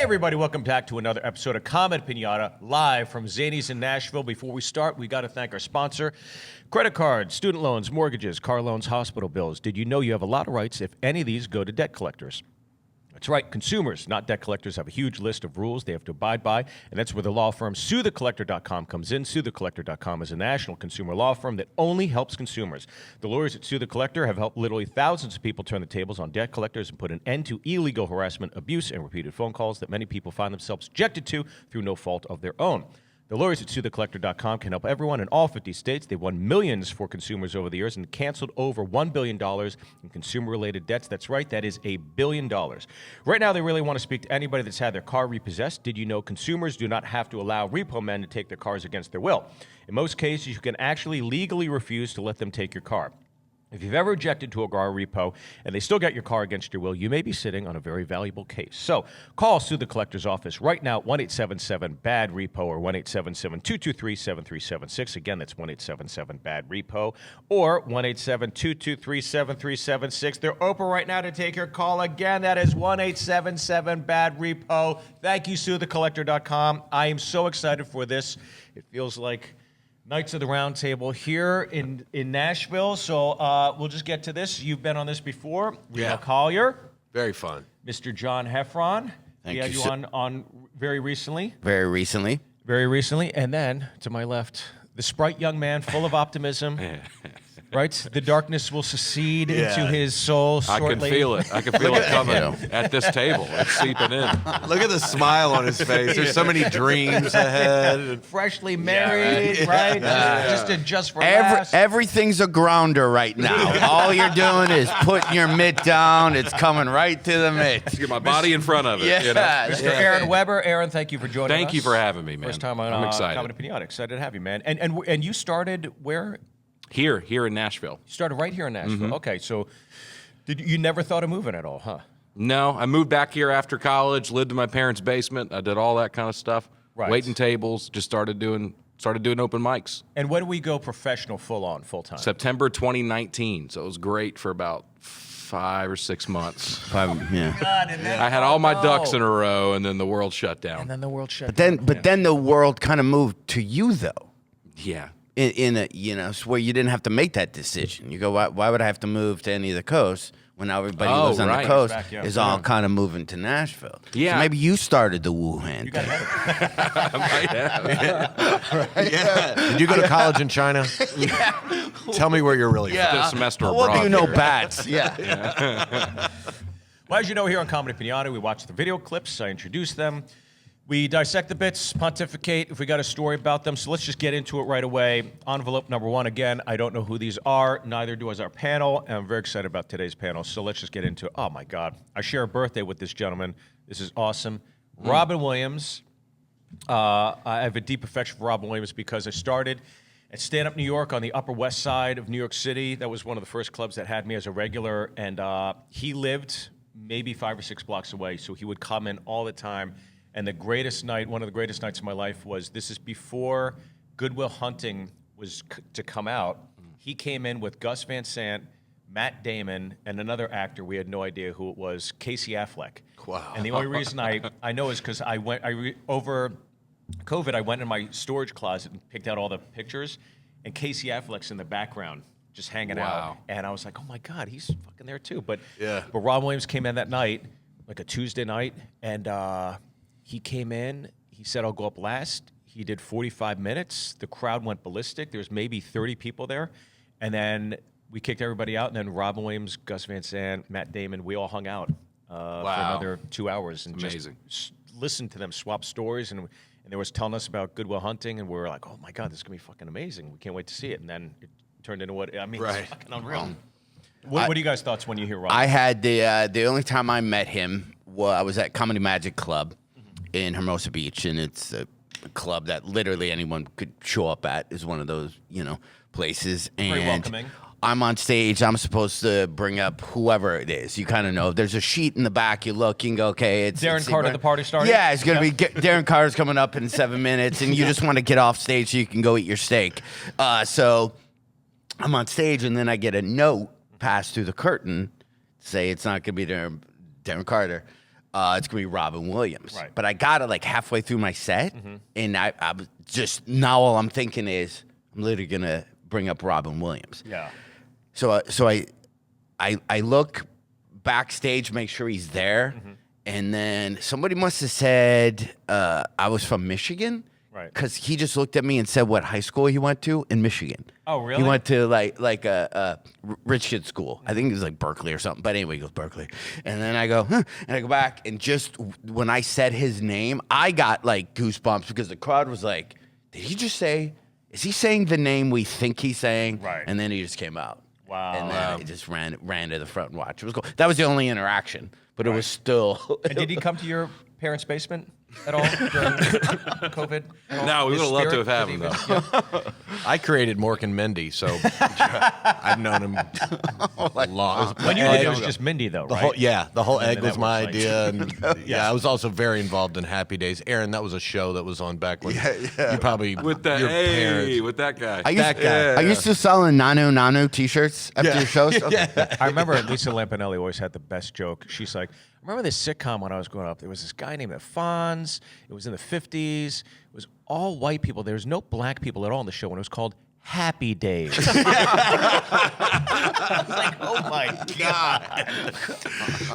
Hey everybody, welcome back to another episode of Comet Pinata, live from Zanies in Nashville. Before we start, we got to thank our sponsor. Credit cards, student loans, mortgages, car loans, hospital bills. Did you know you have a lot of rights if any of these go to debt collectors? That's right, consumers, not debt collectors, have a huge list of rules they have to abide by, and that's where the law firm SueTheCollector.com comes in. SueTheCollector.com is a national consumer law firm that only helps consumers. The lawyers at Sue the Collector have helped literally thousands of people turn the tables on debt collectors and put an end to illegal harassment, abuse, and repeated phone calls that many people find themselves subjected to through no fault of their own. The lawyers at SueTheCollector.com can help everyone in all 50 states. They've won millions for consumers over the years and canceled over $1 billion in consumer-related debts. That's right, that is $1 billion. Right now, they really want to speak to anybody that's had their car repossessed. Did you know consumers do not have to allow repo men to take their cars against their will? In most cases, you can actually legally refuse to let them take your car. If you've ever objected to a car repo and they still got your car against your will, you may be sitting on a very valuable case. So call Sue the Collector's office right now, 1-877-BAD-REPO or 1-877-223-7376. Again, that's 1-877-BAD-REPO or 1-877-223-7376. They're open right now to take your call. Again, that is 1-877-BAD-REPO. Thank you, SueTheCollector.com. I am so excited for this. It feels like Knights of the Round Table here in Nashville. So we'll just get to this. You've been on this before. Reno Collier. Very fun. Mr. John Heffron. Thank we had you on very recently. Very recently. Very recently. And then, to my left, the sprite young man full of optimism. Right? The darkness will secede into his soul shortly. I can feel it. I can feel it coming at this table. It's seeping in. Look at the smile on his face. There's so many dreams ahead. Freshly married, right? Just for laughs. Everything's a grounder right now. All you're doing is putting your mitt down. It's coming right to the mitt. Get my body in front of it. Yeah. You know? Mr. Aaron Weber. Aaron, thank you for joining us. Thank you for having me, man. First time on I'm excited. Comedy Pinata. Excited to have you, man. And you started where? Here in Nashville. You started right here in Nashville. Okay, so you never thought of moving at all, huh? No, I moved back here after college, lived in my parents' basement. I did all that kind of stuff. Right. Waiting tables, just started doing open mics. And when did we go professional full time? September 2019. So it was great for about 5 or 6 months. God, I had all my ducks in a row, and then the world shut down. And then the world shut down. But then the world kind of moved to you, though. Yeah. In a, where you didn't have to make that decision. You go, why would I have to move to any of the coasts when now everybody who lives on the coast is all kind of moving to Nashville? Yeah. So maybe you started the Wuhan thing. I might have. Yeah. Did you go to college in China? Tell me where you're really from. Did a semester What abroad do you know, here. bats? Well, as you know, here on Comedy Pinata, we watch the video clips. I introduce them. We dissect the bits, pontificate if we got a story about them. So let's just get into it right away. Envelope number one, again, I don't know who these are. Neither does our panel. And I'm very excited about today's panel. So let's just get into it. Oh, my God. I share a birthday with this gentleman. This is awesome. Robin Williams. I have a deep affection for Robin Williams because I started at Stand Up New York on the Upper West Side of New York City. That was one of the first clubs that had me as a regular. And he lived maybe 5 or 6 blocks away. So he would come in all the time. And the greatest night, one of the greatest nights of my life was, this is before Good Will Hunting was to come out. He came in with Gus Van Sant, Matt Damon, and another actor. We had no idea who it was, Casey Affleck. Wow. And the only reason I know is because over COVID, I went in my storage closet and picked out all the pictures, and Casey Affleck's in the background just hanging out. And I was like, oh my God, he's fucking there too. But Robin Williams came in that night, like a Tuesday night, and he came in, he said, I'll go up last. He did 45 minutes. The crowd went ballistic. There was maybe 30 people there. And then we kicked everybody out. And then Robin Williams, Gus Van Sant, Matt Damon, we all hung out for another 2 hours. And amazing. Just listened to them swap stories. And they was telling us about Good Will Hunting. And we were like, oh, my God, this is going to be fucking amazing. We can't wait to see it. And then it turned into what, it's fucking unreal. What are you guys' thoughts when you hear Robin? I had the only time I met him, I was at Comedy Magic Club in Hermosa Beach, and it's a club that literally anyone could show up at. Is one of those, places. And very welcoming. I'm on stage. I'm supposed to bring up whoever it is. You kind of know. There's a sheet in the back. You look, you can go, okay, it's Darren Carter, the party starter? Yeah, it's going to be Darren Carter's coming up in 7 minutes, and you just want to get off stage so you can go eat your steak. So I'm on stage, and then I get a note passed through the curtain say it's not going to be Darren Carter. it's gonna be Robin Williams. Right. But I got it like halfway through my set, and I was just now all I'm thinking is I'm literally gonna bring up Robin Williams. Yeah. So I look backstage, make sure he's there, and then somebody must have said I was from Michigan. Right. Because he just looked at me and said what high school he went to in Michigan. Oh, really? He went to like a rich kid school. I think it was like Berkeley or something. But anyway, he goes Berkeley. And then I go, huh. And I go back, and just when I said his name, I got like goosebumps because the crowd was like, did he just say, is he saying the name we think he's saying? Right. And then he just came out. Wow. And then I just ran to the front and watched. It was cool. That was the only interaction, but it was still. And did he come to your parents' basement at all during COVID? No, we would have loved to have had him, though. I created Mork and Mindy, so I've known him long. When you did, it was just Mindy, though, right? The whole egg then was that my was like- idea. And I was also very involved in Happy Days. Aaron, that was a show that was on back when you probably With that, your parents. with that guy. I used to sell Nanu T-shirts after your shows. I remember Lisa Lampanelli always had the best joke. She's like, I remember this sitcom when I was growing up. There was this guy named Fonz. It was in the 50s. It was all white people. There was no black people at all in the show, and it was called Happy Days. I was like, oh, my God.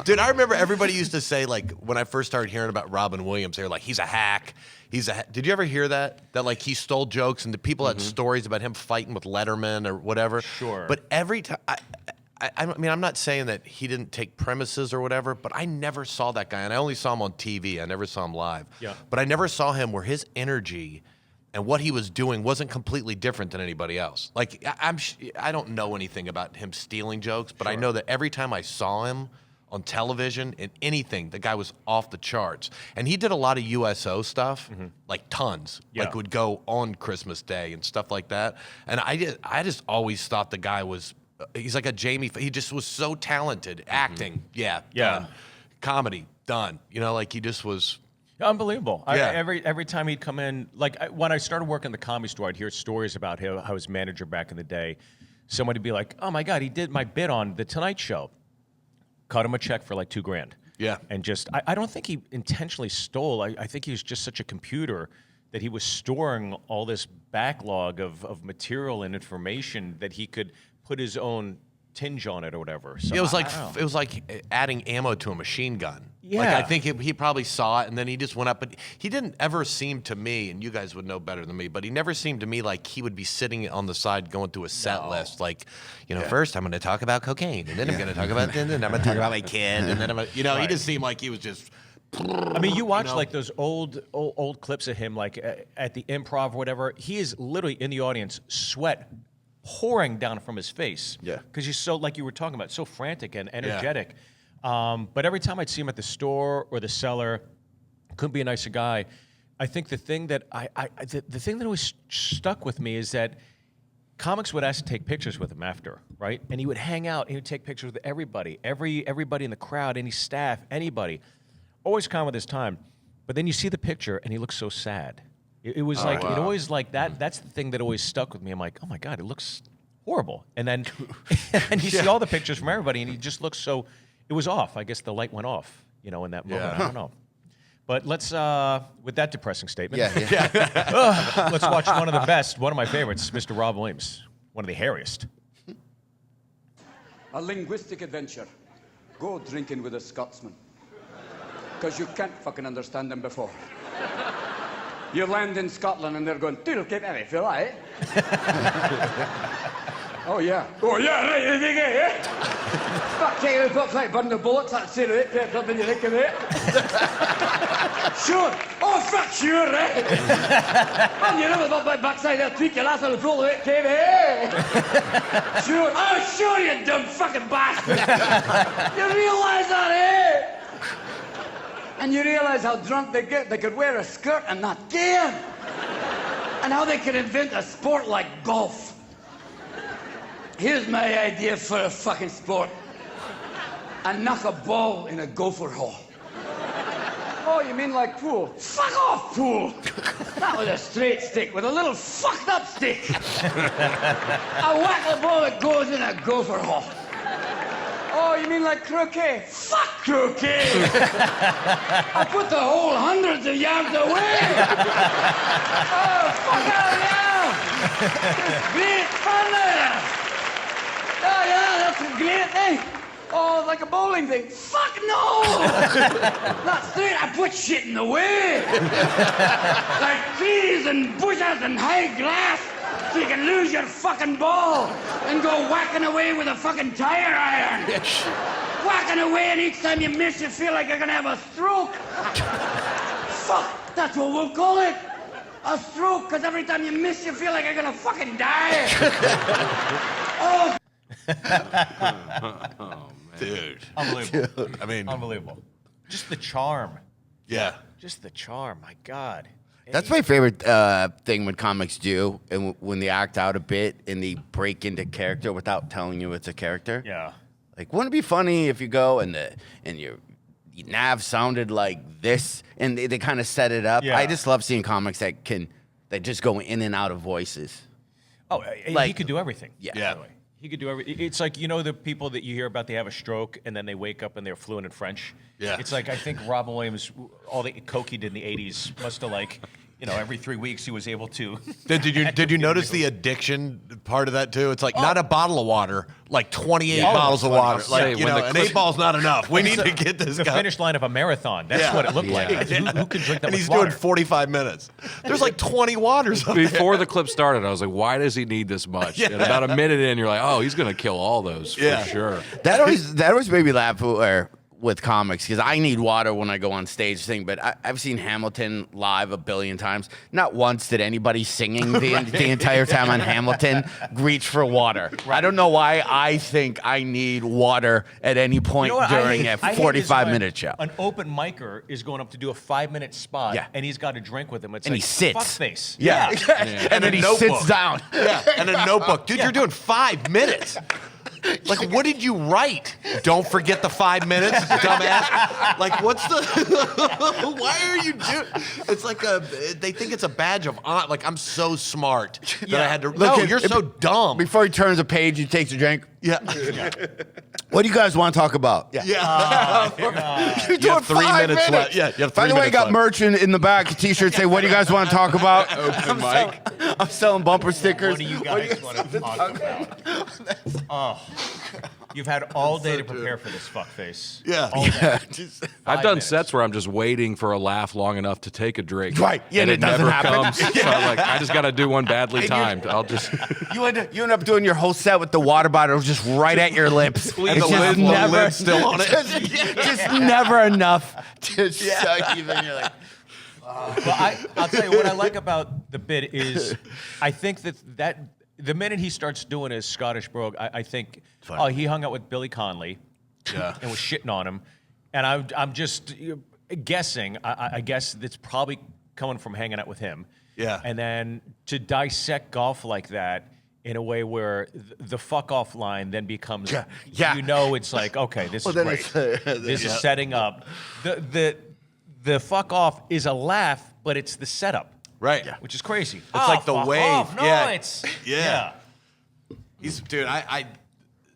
Dude, I remember everybody used to say, like, when I first started hearing about Robin Williams, they were like, he's a hack. Did you ever hear that? That, like, he stole jokes and the people had stories about him fighting with Letterman or whatever? Sure. But every time, I mean, I'm not saying that he didn't take premises or whatever, but I never saw that guy. And I only saw him on TV. I never saw him live. Yeah. But I never saw him where his energy and what he was doing wasn't completely different than anybody else. Like, I don't know anything about him stealing jokes, but I know that every time I saw him on television in anything, the guy was off the charts. And he did a lot of USO stuff, like tons. Yeah. Like would go on Christmas Day and stuff like that. And I just always thought the guy was, he's like a Jamie, he just was so talented. Acting, done. Comedy, done. You know, like he just was. Unbelievable. Yeah. Every time he'd come in, when I started working the Comedy Store, I'd hear stories about how his manager back in the day, somebody would be like, oh my God, he did my bit on The Tonight Show. Cut him a check for like $2,000. Yeah. And just, I don't think he intentionally stole. I think he was just such a computer that he was storing all this backlog of material and information that he could put his own tinge on it or whatever. So It was I like don't know. it was like adding ammo to a machine gun. Yeah. Like I think he probably saw it and then he just went up. But he didn't ever seem to me, and you guys would know better than me, but he never seemed to me like he would be sitting on the side going through a set list. Like, first I'm going to talk about cocaine, and then I'm going to talk about this, and then I'm going to talk about my kid, and then he just seemed like he was just. I mean, you watch like those old clips of him, like at the Improv or whatever. He is literally in the audience, sweat pouring down from his face. Yeah. Because he's so, like you were talking about, so frantic and energetic. But every time I'd see him at the store or the cellar, couldn't be a nicer guy. I think the thing that the thing that always stuck with me is that comics would ask to take pictures with him after, right? And he would hang out and he would take pictures with everybody, everybody in the crowd, any staff, anybody. Always calm with his time. But then you see the picture and he looks so sad. It was it always like that. That's the thing that always stuck with me. I'm like, oh my God, it looks horrible. And then and you see all the pictures from everybody and he just looks so, it was off. I guess the light went off, in that moment. I don't know. But let's, with that depressing statement, let's watch one of the best, one of my favorites, Mr. Rob Williams, one of the hairiest. A linguistic adventure. Go drinking with a Scotsman. Because you can't fucking understand them before. You land in Scotland and they're going, "Doodle get any, feel right?" Oh yeah, right, you think it, yeah? Fuck, take it, fuck, like, burn the bullets, that's it, right? Pepped up in your think of it. Sure, oh fuck, sure, right? And you never got my backside there, tweak your ass on the floor, right, came here. Sure, oh sure, you dumb fucking bastard. You realise that, eh? And you realise how drunk they get, they could wear a skirt and not care. And how they could invent a sport like golf. Here's my idea for a fucking sport. I knock a ball in a gopher hole. Oh, you mean like pool? Fuck off, pool! Not with a straight stick, with a little fucked up stick. I whack the ball that goes in a gopher hole. Oh, you mean like croquet? Fuck croquet! I put the whole hundreds of yards away! Oh, fuck out of here! It's great fun there! Oh, yeah, that's a great thing. Oh, like a bowling thing. Fuck no! Not straight. I put shit in the way. Like trees and bushes and high grass. So you can lose your fucking ball and go whacking away with a fucking tire iron. Whacking away, and each time you miss, you feel like you're gonna have a stroke. Fuck, that's what we'll call it. A stroke, because every time you miss, you feel like you're gonna fucking die. Oh. Dude. Unbelievable. I mean, Unbelievable. Just the charm. yeah. Just the charm. My God. That's my favorite thing when comics do, and when they act out a bit and they break into character without telling you it's a character. Yeah. Like, wouldn't it be funny if you go and your nav sounded like this, and they kind of set it up? Yeah. I just love seeing comics that just go in and out of voices. Oh, he Like- could do everything. Yeah. by the way. He could do everything. It's like, you know, the people that you hear about, they have a stroke and then they wake up and they're fluent in French. Yeah. It's like, I think Robin Williams, all the coke he did in the 80s must have, like, you know, every 3 weeks he was able to. Did you notice the addiction part of that too? It's like not a bottle of water, like 28 Yeah. bottles of water. Say, Like, you when know, the an clip- 8-ball's not enough. We need to get this the guy. finish line of a marathon. That's Yeah. what it looked like. Yeah. Who can drink that And much he's water? doing 45 minutes. There's like 20 waters up there. Before the clip started, I was like, why does he need this much? Yeah. And about a minute in, you're like, oh, he's going to kill all those for Yeah. sure. That always made me laugh with comics, because I need water when I go on stage thing. But I've seen Hamilton live a billion times. Not once did anybody singing the entire time on Hamilton reach for water. I don't know why I think I need water at any point You know what I during hate? a I hate is 45-minute show. An open micer is going up to do a 5-minute spot, Yeah. and he's got a drink with him. It's And like, he sits. fuckface. Yeah. And then he sits down. Yeah, and a notebook. Dude, you're doing 5 minutes. Like, what did you write? Don't forget the 5 minutes, dumbass. Like, what's the... Why are you doing... It's like they think it's a badge of honor. Like, I'm so smart that I had to... No, you're so dumb. Before he turns a page, he takes a drink. Yeah. What do you guys want to talk about? Yeah. You're You have 3 minutes left. Yeah, you have 3 By the way, I minutes got left. merch in the back. T-shirts say, "What do you guys want to talk about?" Open mic. I'm selling bumper stickers. What do you guys want to talk about? Oh, you've had all day to prepare for this fuckface. Yeah. All day. I've done minutes. sets where I'm just waiting for a laugh long enough to take a drink. Right. Yeah, and and it it doesn't never happen. comes. So I'm like, I just got to do one badly you- timed. I'll just... You end up doing your whole set with the water bottle just right at your lips. And It's the just lid- lid's still on it. just never enough to suck even. You're like, Well, I'll tell you what I like about the bit is I think that the minute he starts doing his Scottish brogue, I think, oh, he hung out with Billy Connolly and was shitting on him. And I'm just guessing, I guess it's probably coming from hanging out with him. Yeah. And then to dissect golf like that in a way where the fuck off line then becomes, Yeah. you know, it's like, okay, this is then great. it's, This is setting up. The fuck off is a laugh, but it's the setup. Right. Yeah. Which is crazy. It's like the wave. No, Yeah. it's Yeah. Dude, I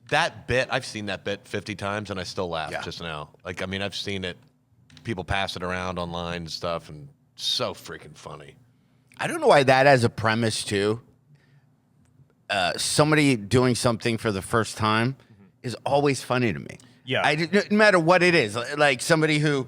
that bit, I've seen that bit 50 times and I still laugh just now. Like, I mean, I've seen it, people pass it around online and stuff, and so freaking funny. I don't know why that as a premise too. Somebody doing something for the first time is always funny to me. Yeah. No matter what it is, like somebody who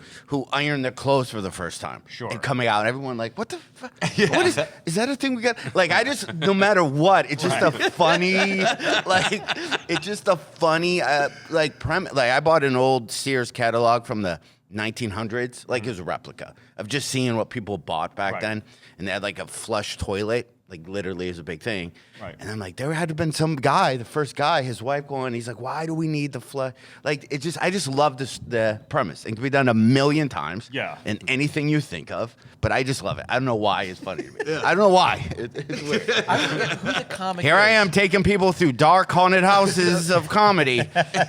ironed their clothes for the first time, Sure. and coming out, everyone like, what the fuck? What is that a thing we got? Like, I just, no matter what, it's just a funny, like, it's just a funny, like premise. Like, I bought an old Sears catalog from the 1900s, like it was a replica of just seeing what people bought back Right. then, and they had like a flush toilet. Like, literally is a big thing. Right. And I'm like, there had to have been some guy, the first guy, his wife going, he's like, why do we need the flush? Like, I just love the premise. It can be done a million times. Yeah. And anything you think of, but I just love it. I don't know why it's funny to me. I don't know why. It's weird. I forget who the comic Here I is. am taking people through dark haunted houses of comedy.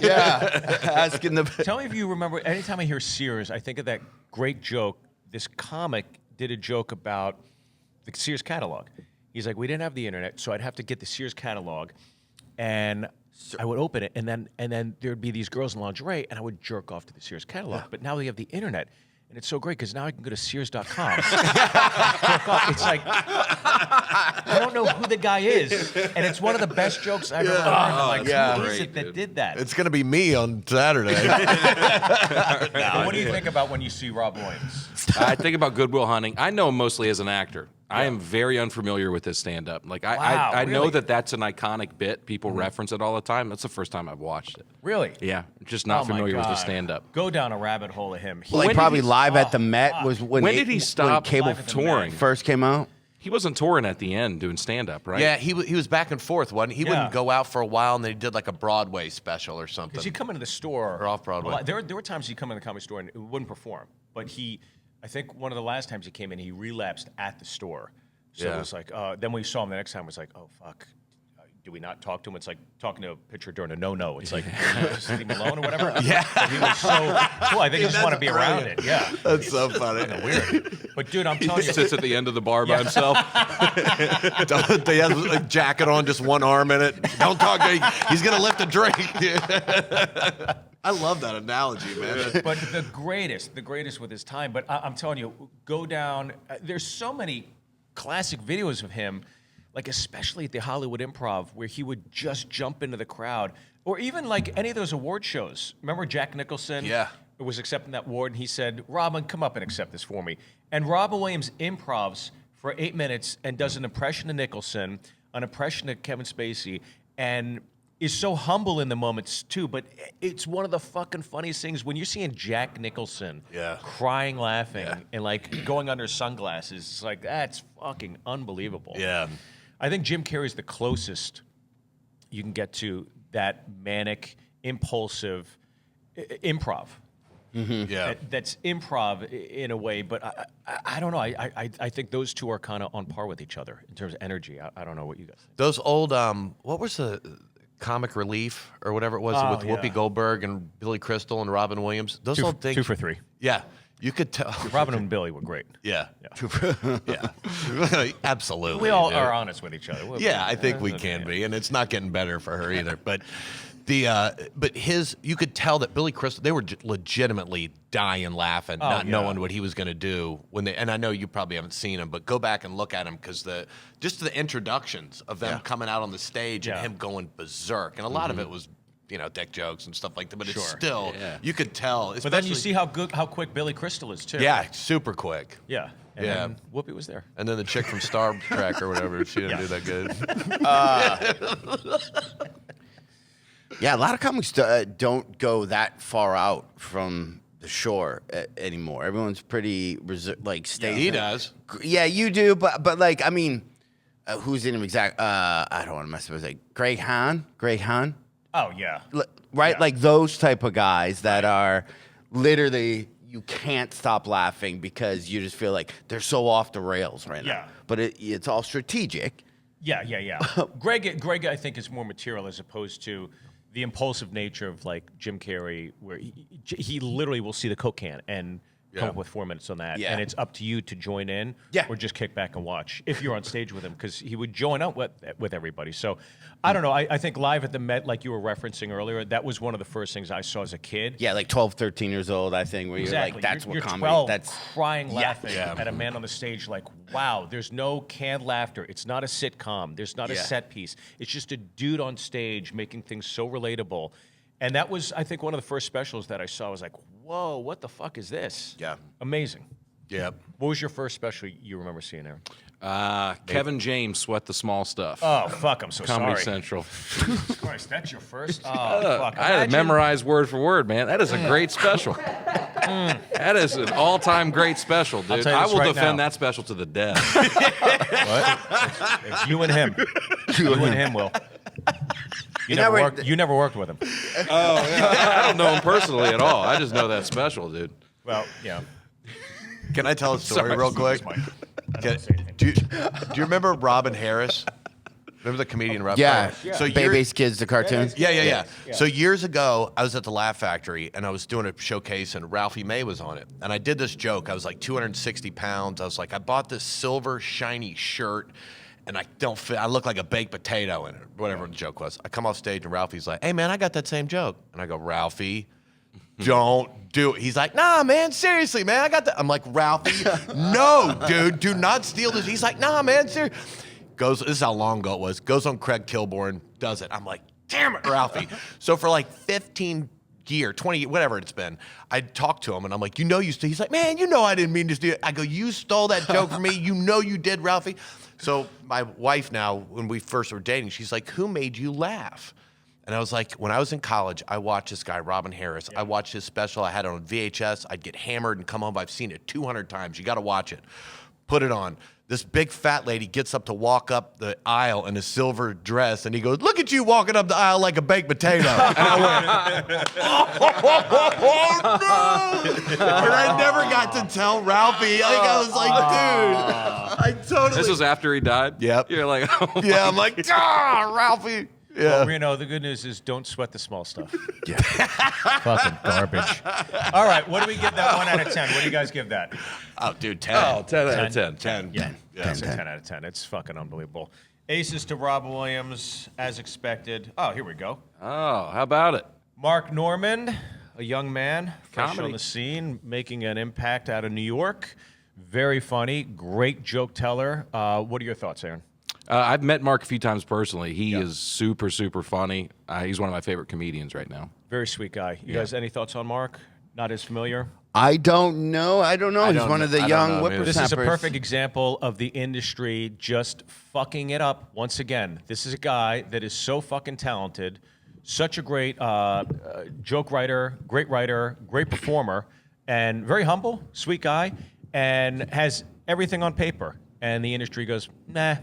Yeah. Asking the. Tell me if you remember, anytime I hear Sears, I think of that great joke. This comic did a joke about the Sears catalog. He's like, we didn't have the internet, so I'd have to get the Sears catalog and I would open it, and then there'd be these girls in lingerie, and I would jerk off to the Sears catalog. But now they have the internet, and it's so great because now I can go to Sears.com. Jerk off. It's like I don't know who the guy is, and it's one of the best jokes I've ever heard. I'm like, who is it that did that? It's going to be me on Saturday. What do you think about when you see Rob Williams? I think about Good Will Hunting. I know him mostly as an actor. I am very unfamiliar with his stand-up. Like I know really? that's an iconic bit. People reference it all the time. That's the first time I've watched it. Really? Yeah, just not Oh my familiar with his God. stand-up. Go down a rabbit hole of him. Like did probably he- live at the Met was when When did he stop cable Live at the touring? Met? first came out. He wasn't touring at the end doing stand-up, right? Yeah, he was back and forth. Wasn't he? He Yeah. wouldn't go out for a while, and then he did like a Broadway special or something. Because you come into the store Or off-Broadway. a lot- There were times you come in the comedy store and it wouldn't perform, but I think one of the last times he came in, he relapsed at the store. So Yeah. it was like, then we saw him the next time. It was like, oh fuck, do we not talk to him? It's like talking to a pitcher during a no-no. It's like just leave him alone or whatever. Yeah, but he was so cool. I think you just want to be around it. Yeah, That's so funny. weird. But dude, I'm telling He you, sits at the end of the bar by himself. They have a jacket on, just one arm in it. Don't talk to him. He's going to lift a drink. I love that analogy, man. but the greatest with his time. But I'm telling you, go down. There's so many classic videos of him, like especially at the Hollywood Improv, where he would just jump into the crowd, or even like any of those award shows. Remember Jack Nicholson? Yeah. Was accepting that award, and he said, "Robin, come up and accept this for me." And Robin Williams improvs for 8 minutes and does an impression of Nicholson, an impression of Kevin Spacey, and is so humble in the moments too. But it's one of the fucking funniest things when you're seeing Jack Nicholson crying, laughing, and like going under sunglasses. It's like that's fucking unbelievable. Yeah. I think Jim Carrey's the closest you can get to that manic, impulsive improv. Yeah. That's improv in a way, but I don't know. I think those two are kind of on par with each other in terms of energy. I don't know what you guys think. Those old, what was the Comic Relief or whatever it was with Whoopi Goldberg and Billy Crystal and Robin Williams? Those old things. 2 for 3. Yeah. You could tell. Robin and Billy were great. Yeah. Yeah. Absolutely. We all dude. are honest with each other. Yeah, I think we can be, and it's not getting better for her either. But you could tell that Billy Crystal, they were legitimately dying laughing, not knowing what he was going to do when they. And I know you probably haven't seen him, but go back and look at him because just the introductions of them coming out on the stage and him going berserk, and a lot of it was. Dick jokes and stuff like that, but it's still you could tell. But then you see how quick Billy Crystal is too. Yeah, super quick. Yeah. And then Whoopi was there. And then the chick from Star Trek or whatever, she didn't do that good. Yeah, a lot of comics don't go that far out from the shore anymore. Everyone's pretty stays. He does. Yeah, you do, but like I mean, who's in him exact? I don't want to mess with it. Greg Hahn. Oh yeah. Right, Yeah. like those type of guys that are literally you can't stop laughing because you just feel like they're so off the rails right now. Yeah. But it's all strategic. Yeah. Greg, I think is more material as opposed to the impulsive nature of like Jim Carrey, where he literally will see the Coke can and come up with 4 minutes on that, and it's up to you to join in, or just kick back and watch if you're on stage with him, because he would join up with everybody. So I don't know. I think live at the Met, like you were referencing earlier, that was one of the first things I saw as a kid. Yeah, like 12, 13 years old, I think, where you're like, that's you're what comedy. 12, That's crying, laughing at a man on the stage. Like, wow, there's no canned laughter. It's not a sitcom. There's not a set piece. It's just a dude on stage making things so relatable. And that was, I think, one of the first specials that I saw. I was like, whoa, what the fuck is this? Yeah. Amazing. Yeah. What was your first special you remember seeing, Aaron? Kevin James, Sweat the Small Stuff. Oh, fuck, I'm so Comedy sorry. Central. Jesus Christ, that's your first? Oh, fuck. I had it memorized word for word, man. That is a great special. That is an all-time great special, dude. tell you I this will right defend now. that special to the death. What? It's you and him. You and him, Will. You never worked with him. I don't know him personally at all. I just know that special, dude. Well, yeah. Can I tell a story Sorry. real quick? Do you remember Robin Harris? Remember the comedian Robin Harris? So Baby's Kids, the cartoon. Yeah. So years ago, I was at the Laugh Factory, and I was doing a showcase, and Ralphie May was on it. And I did this joke. I was like 260 pounds. I was like, I bought this silver shiny shirt, and I don't fit. I look like a baked potato in it, whatever the joke was. I come off stage and Ralphie's like, "Hey man, I got that same joke," and I go, "Ralphie, don't do it." He's like, "Nah, man, seriously, man, I got that." I'm like, "Ralphie, no, dude, do not steal this." He's like, "Nah, man, seriously." Goes. This is how long ago it was. Goes on Craig Kilborn, does it. I'm like, "Damn it, Ralphie." So for like 15 year, 20, whatever it's been, I talked to him and I'm like, he's like, "Man, I didn't mean to do it." I go, "You stole that joke from me. You did, Ralphie." So my wife now, when we first were dating, she's like, "Who made you laugh?" And I was like, when I was in college, I watched this guy, Robin Harris. I watched his special. I had it on VHS. I'd get hammered and come home. I've seen it 200 times. You got to watch it. Put it on. This big fat lady gets up to walk up the aisle in a silver dress, and he goes, "Look at you walking up the aisle like a baked potato." And I went, "Oh, no!" And I never got to tell Ralphie. Like, I was like, dude, I totally. This was after he died? Yep. You're like, oh Yeah, I'm like, Ralphie. Yeah. Well, Reno, the good news is don't sweat the small stuff. Yeah. Fucking garbage. All right, what do we give that 1 out of 10? What do you guys give that? Oh, dude, 10. Oh, 10 out of 10. 10. Yeah, Yeah. it's a 10 out of 10. It's fucking unbelievable. Aces to Rob Williams, as expected. Oh, here we go. Oh, how about it? Mark Norman, a young man, fresh Comedy. on the scene, making an impact out of New York. Very funny, great joke teller. What are your thoughts, Aaron? I've met Mark a few times personally. He is super, super funny. He's one of my favorite comedians right now. Very sweet guy. You guys, any thoughts on Mark? Not as familiar? I don't know. He's one of the I don't young know. whippersnappers. This is a perfect example of the industry just fucking it up once again. This is a guy that is so fucking talented, such a great joke writer, great performer, and very humble, sweet guy, and has everything on paper. And the industry goes, nah.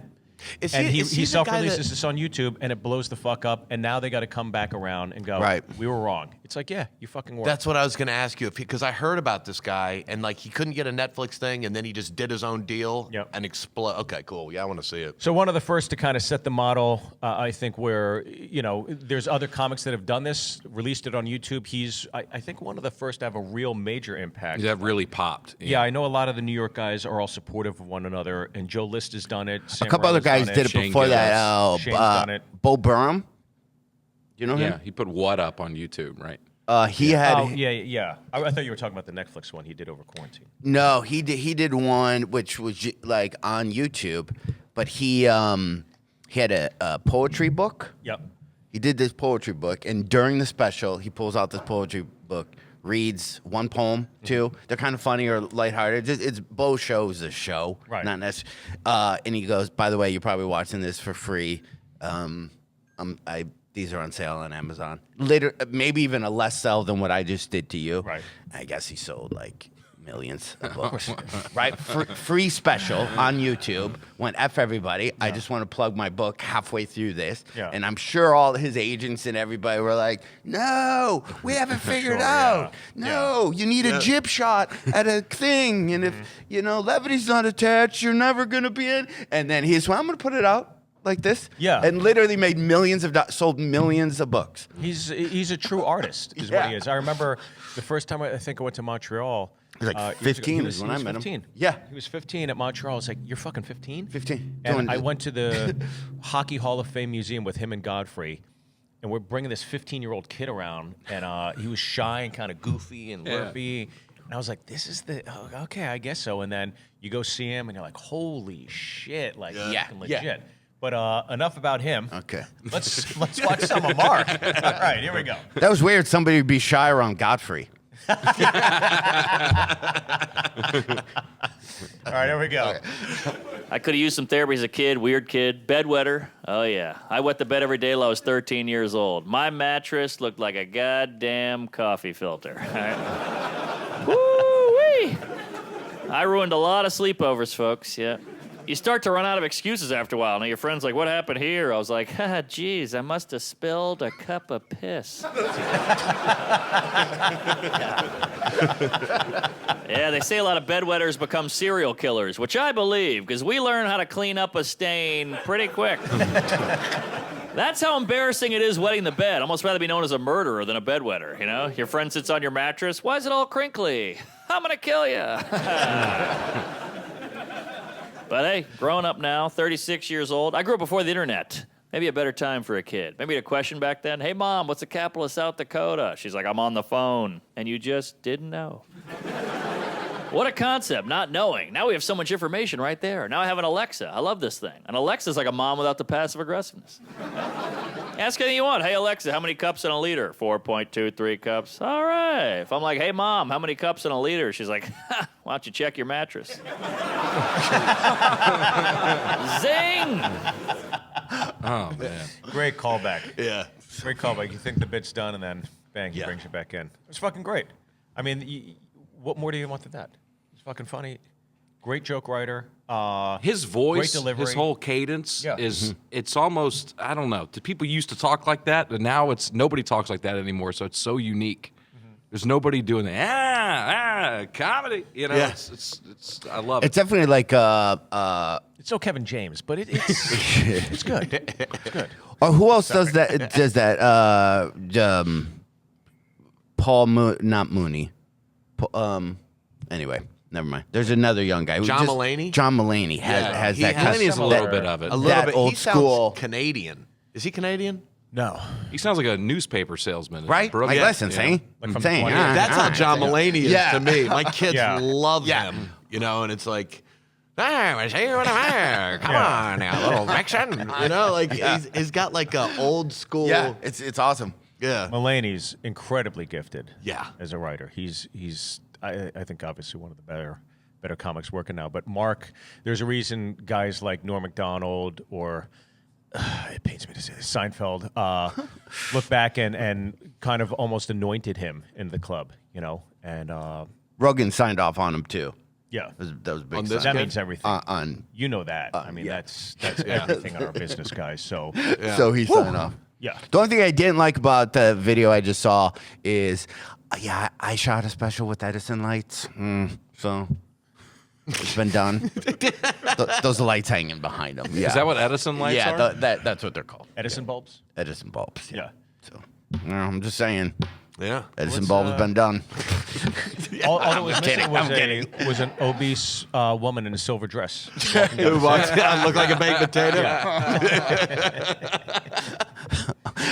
Is And is he the guy self-releases that- this on YouTube, and it blows the fuck up. And now they got to come back around and go, Right. we were wrong. It's like, yeah, you fucking were. That's what I was going to ask you, because I heard about this guy, and like he couldn't get a Netflix thing, and then he just did his own deal Yep. and explode. Okay, cool. Yeah, I want to see it. So one of the first to kind of set the model, I think, where, there's other comics that have done this, released it on YouTube. He's, I think, one of the first to have a real major impact. That really popped. Yeah, I know a lot of the New York guys are all supportive of one another, and Joe List has done it. Sam A couple other Riley's guys done did it Shane before that. Shane's done it. Bo Burnham. You know Yeah, him? he put What Up on YouTube, right? He had. Oh, yeah. I thought you were talking about the Netflix one he did over quarantine. No, he did one which was like on YouTube, but he had a poetry book. Yep. He did this poetry book, and during the special, he pulls out this poetry book, reads one poem, two. They're kind of funny or lighthearted. It's Bo shows the show, Right. not necessarily. And he goes, "By the way, you're probably watching this for free. These are on sale on Amazon. Later, maybe even a less sell than what I just did to you. Right. I guess he sold like millions of books. Right? Free special on YouTube. Went F everybody. I just want to plug my book halfway through this. Yeah. And I'm sure all his agents and everybody were like, "No, we haven't figured Sure, out. yeah. No, you need a jib shot at a thing. And if, levity's not attached, you're never going to be in." And then he's, "Well, I'm going to put it out like this." Yeah. And literally made sold millions of books. He's a true artist, is Yeah. what he is. I remember the first time I think I went to Montreal. He was like years ago. 15 He is when he I was met him. 15. Yeah. He was 15 at Montreal. I was like, "You're fucking 15?" 15. And Doing I the- went to the Hockey Hall of Fame Museum with him and Godfrey, and we're bringing this 15-year-old kid around, and he was shy and kind of goofy and lurpy. And I was like, "This is okay, I guess so." And then you go see him, and you're like, "Holy shit!" Like, fucking legit. Yeah. But enough about him. Okay. Let's watch some of Mark. All right, here we go. That was weird. Somebody would be shy around Godfrey. All right, here we go. I could have used some therapy as a kid, weird kid, bedwetter. Oh, yeah. I wet the bed every day till I was 13 years old. My mattress looked like a goddamn coffee filter. Woo-wee! I ruined a lot of sleepovers, folks, yeah. You start to run out of excuses after a while. Now, your friend's like, "What happened here?" I was like, geez, I must have spilled a cup of piss. Yeah, they say a lot of bedwetters become serial killers, which I believe, because we learn how to clean up a stain pretty quick. That's how embarrassing it is wetting the bed. Almost rather be known as a murderer than a bedwetter, you know? Your friend sits on your mattress. "Why is it all crinkly?" "I'm gonna kill you." But hey, growing up now, 36 years old. I grew up before the internet. Maybe a better time for a kid. Maybe a question back then, hey, Mom, what's the capital of South Dakota? She's like, I'm on the phone. And you just didn't know. What a concept, not knowing. Now we have so much information right there. Now I have an Alexa. I love this thing. An Alexa's like a mom without the passive aggressiveness. Ask anything you want. Hey, Alexa, how many cups in a liter? 4.23 cups. All right. If I'm like, hey, Mom, how many cups in a liter? She's like, why don't you check your mattress? Zing! Oh, man. Great callback. Yeah. Great callback. You think the bit's done, and then bang, he brings you back in. It's fucking great. I mean, what more do you want than that? It's fucking funny. Great joke writer. His voice, great delivery. his whole cadence Yeah. is, it's almost, I don't know. People used to talk like that, and now nobody talks like that anymore, so it's so unique. There's nobody doing the comedy. You know, Yeah. it's I love it. It's definitely like It's no Kevin James, but it's it's good. It's good. or who else does that? Does that? Paul not Mooney. Anyway, never mind. There's another young guy. John Mulaney? John Mulaney has he that. has Mulaney has a similar- little bit of it. A little That bit. old He sounds school. Canadian. Is he Canadian? No. He sounds like a newspaper salesman. Right? Brooke. Like, Yeah. listen, Yeah. see? Like I'm from saying. 20. That's how John Mulaney is Yeah. to me. My kids Yeah. love Yeah. him. You know, and it's like, I was here in America. Come on now, little Mexican. You know, like he's got like a old school. Yeah, it's awesome. Yeah. Mulaney's incredibly gifted. Yeah. As a writer, he's I think obviously one of the better comics working now. But Mark, there's a reason guys like Norm Macdonald or it pains me to say this, Seinfeld look back and kind of almost anointed him in the club, you know, and Rogan signed off on him too. yeah. That was a big On this sign. That means everything. On You know that. I mean, yeah. that's everything in our business, guys. So, So he signed off. yeah. The only thing I didn't like about the video I just saw is, I shot a special with Edison lights. So it's been done. Those lights hanging behind them. Yeah. Is that what Edison lights Yeah, are? that's what they're called. Edison bulbs? Edison bulbs. Yeah. So I'm just saying, Yeah. Edison bulbs been done. All that was missing kidding. was an obese woman in a silver dress. Who walks out look like a baked potato?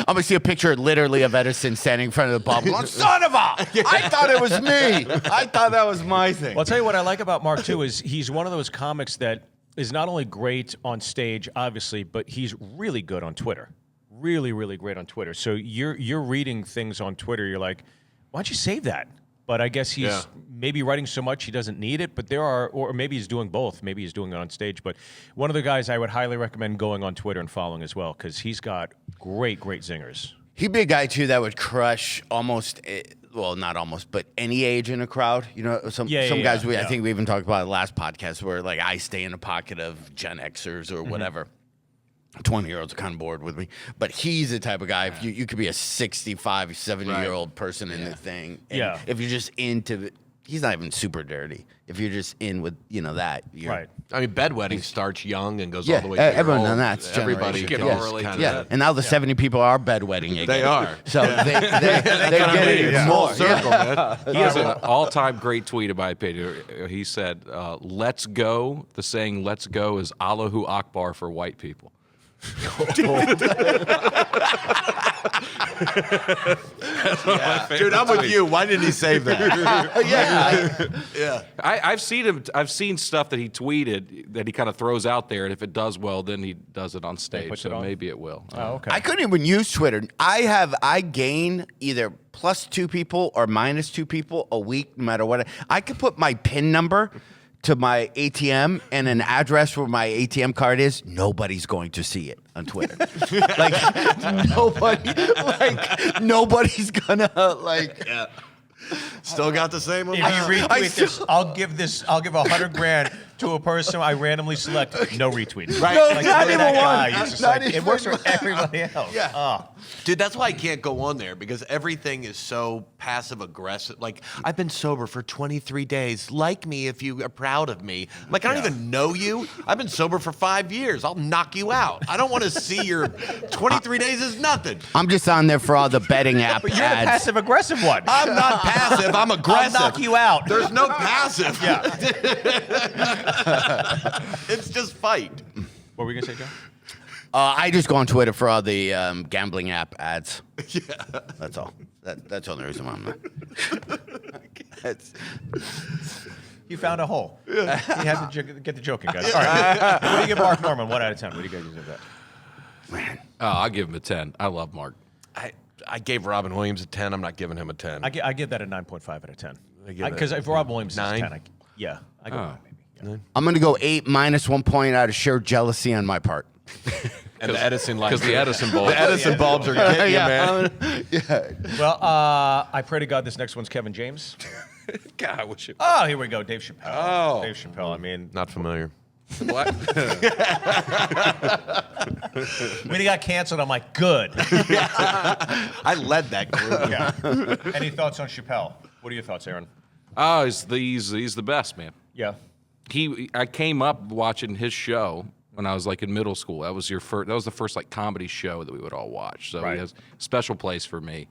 I'm gonna see a picture literally of Edison standing in front of the bulb. Going, son of a! I thought it was me. I thought that was my thing. Well, I'll tell you what I like about Mark, too, is he's one of those comics that is not only great on stage, obviously, but he's really good on Twitter. Really, really great on Twitter. So you're reading things on Twitter, you're like, why don't you save that? But I guess he's maybe writing so much he doesn't need it, but there are, or maybe he's doing both. Maybe he's doing it on stage. But one of the guys I would highly recommend going on Twitter and following as well, because he's got great zingers. He'd be a guy too that would crush almost, well, not almost, but any age in a crowd. You know, some guys I think we even talked about in the last podcast where like I stay in a pocket of Gen Xers or whatever. 20-year-olds are kind of bored with me, but he's the type of guy. If you could be a 65, 70-year-old person in the thing. And if you're just into it, he's not even super dirty. If you're just in with that, you're, Right. I mean, bedwetting starts young and goes all the way to everyone your on old. that's Everybody generation. can Yeah. relate to Yeah, that. and now the 70 people are bedwetting again. They are. So they get it even Full more. circle, man. He has an all-time great tweet, in my opinion. He said, "Let's go." The saying "Let's go" is Allahu Akbar for white people. Dude, I'm with you. Why didn't he save that? Yeah. I've seen him. I've seen stuff that he tweeted that he kind of throws out there, and if it does well, then he does it on stage. puts it So on? maybe it will. Oh, okay. I couldn't even use Twitter. I gain either +2 people or -2 people a week, no matter what. I could put my PIN number to my ATM and an address where my ATM card is. Nobody's going to see it on Twitter. Nobody's gonna like. Yeah. Still got the same If amount. you retweet this, I'll give $100,000 to a person I randomly select. No retweet. Right. No, Like, not look at even that guy. one. It's just Not like, it even works for one. everybody else. Yeah. Oh. Dude, that's why I can't go on there because everything is so passive aggressive. Like, I've been sober for 23 days. Like me if you are proud of me. Like, I don't even know you. I've been sober for 5 years. I'll knock you out. I don't want to see your 23 days is nothing. I'm just on there for all the betting app But you're ads. the passive aggressive one. I'm not passive. I'm aggressive. I'll knock you out. There's no passive. Yeah. It's just fight. What were you gonna say, John? I just go on Twitter for all the gambling app ads. Yeah, that's all. That's the only reason why I'm not. You found a hole. Yeah. You had to get the joke in, guys. All right. What do you give Mark Norman? 1 out of 10. What do you guys give that? Man, Oh, I'll give him a 10. I love Mark. I gave Robin Williams a 10. I'm not giving him a 10. I give that a 9.5 out of 10. I give it Because if Rob Williams is 9? 10, I go 9 maybe. Yeah. I'm gonna go 8 minus 1 point out of sheer jealousy on my part. And the Edison light. Because the Edison bulb. The Edison bulbs are getting you, man. Well, I pray to God this next one's Kevin James. God, I wish it. Oh, here we go. Dave Chapelle. Oh. Dave Chapelle. I mean, Not familiar. What? when he got canceled, I'm like, good. I led that group. Yeah. Any thoughts on Chappelle? What are your thoughts, Aaron? Oh, he's the best, man. Yeah. I came up watching his show when I was like in middle school. That was the first like comedy show that we would all watch. So Right. he has a special place for me.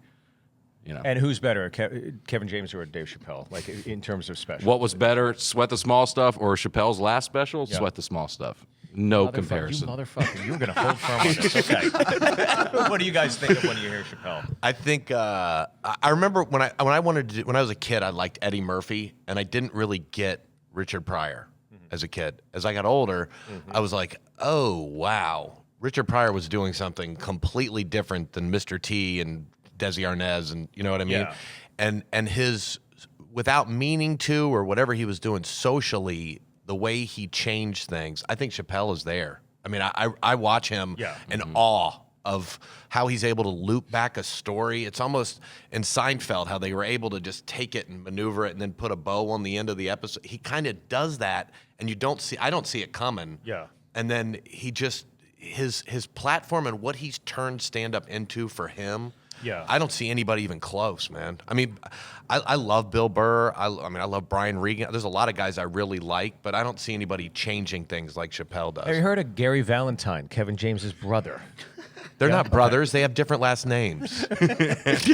You know. And who's better, Kevin James or Dave Chappelle? Like in terms of special. What was better, Sweat the Small Stuff or Chappelle's last special? Yeah. Sweat the Small Stuff. No comparison. You motherfucker. You were going to hold firm on this. Okay. What do you guys think of when you hear Chappelle? I think I remember when I was a kid, I liked Eddie Murphy, and I didn't really get Richard Pryor as a kid. As I got older, I was like, oh wow, Richard Pryor was doing something completely different than Mr. T and Desi Arnaz, and you know what I mean? Yeah. And his, without meaning to or whatever he was doing socially, the way he changed things, I think Chappelle is there. I mean, I watch him in awe of how he's able to loop back a story. It's almost in Seinfeld how they were able to just take it and maneuver it and then put a bow on the end of the episode. He kind of does that, and I don't see it coming. Yeah. And then he just his platform and what he's turned stand up into for him. Yeah. I don't see anybody even close, man. I mean, I love Bill Burr. I love Brian Regan. There's a lot of guys I really like, but I don't see anybody changing things like Chappelle does. Have you heard of Gary Valentine, Kevin James's brother? They're not brothers. They have different last names. It's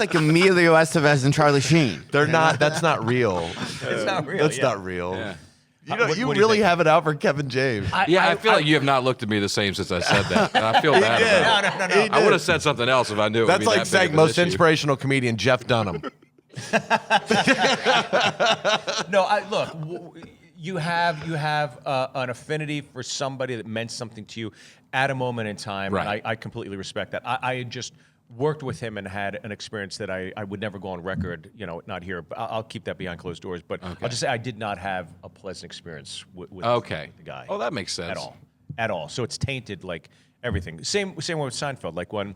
like Emilio Estevez and Charlie Sheen. They're not. That's not real. It's not real. That's not real. Yeah. You know, What you do you really think? have it out for Kevin James. I feel like you have not looked at me the same since I said that. And I feel bad did. about it. No. He I would did. have said something else if I knew it would That's be like that big saying of an most issue. inspirational comedian Jeff Dunham. No, you have an affinity for somebody that meant something to you at a moment in time, Right. and I completely respect that. I had just worked with him and had an experience that I would never go on record, not here. But I'll keep that behind closed doors. But I'll just say I did not have a pleasant experience with the guy. Oh, that makes sense. At all. So it's tainted like everything. Same way with Seinfeld. Like when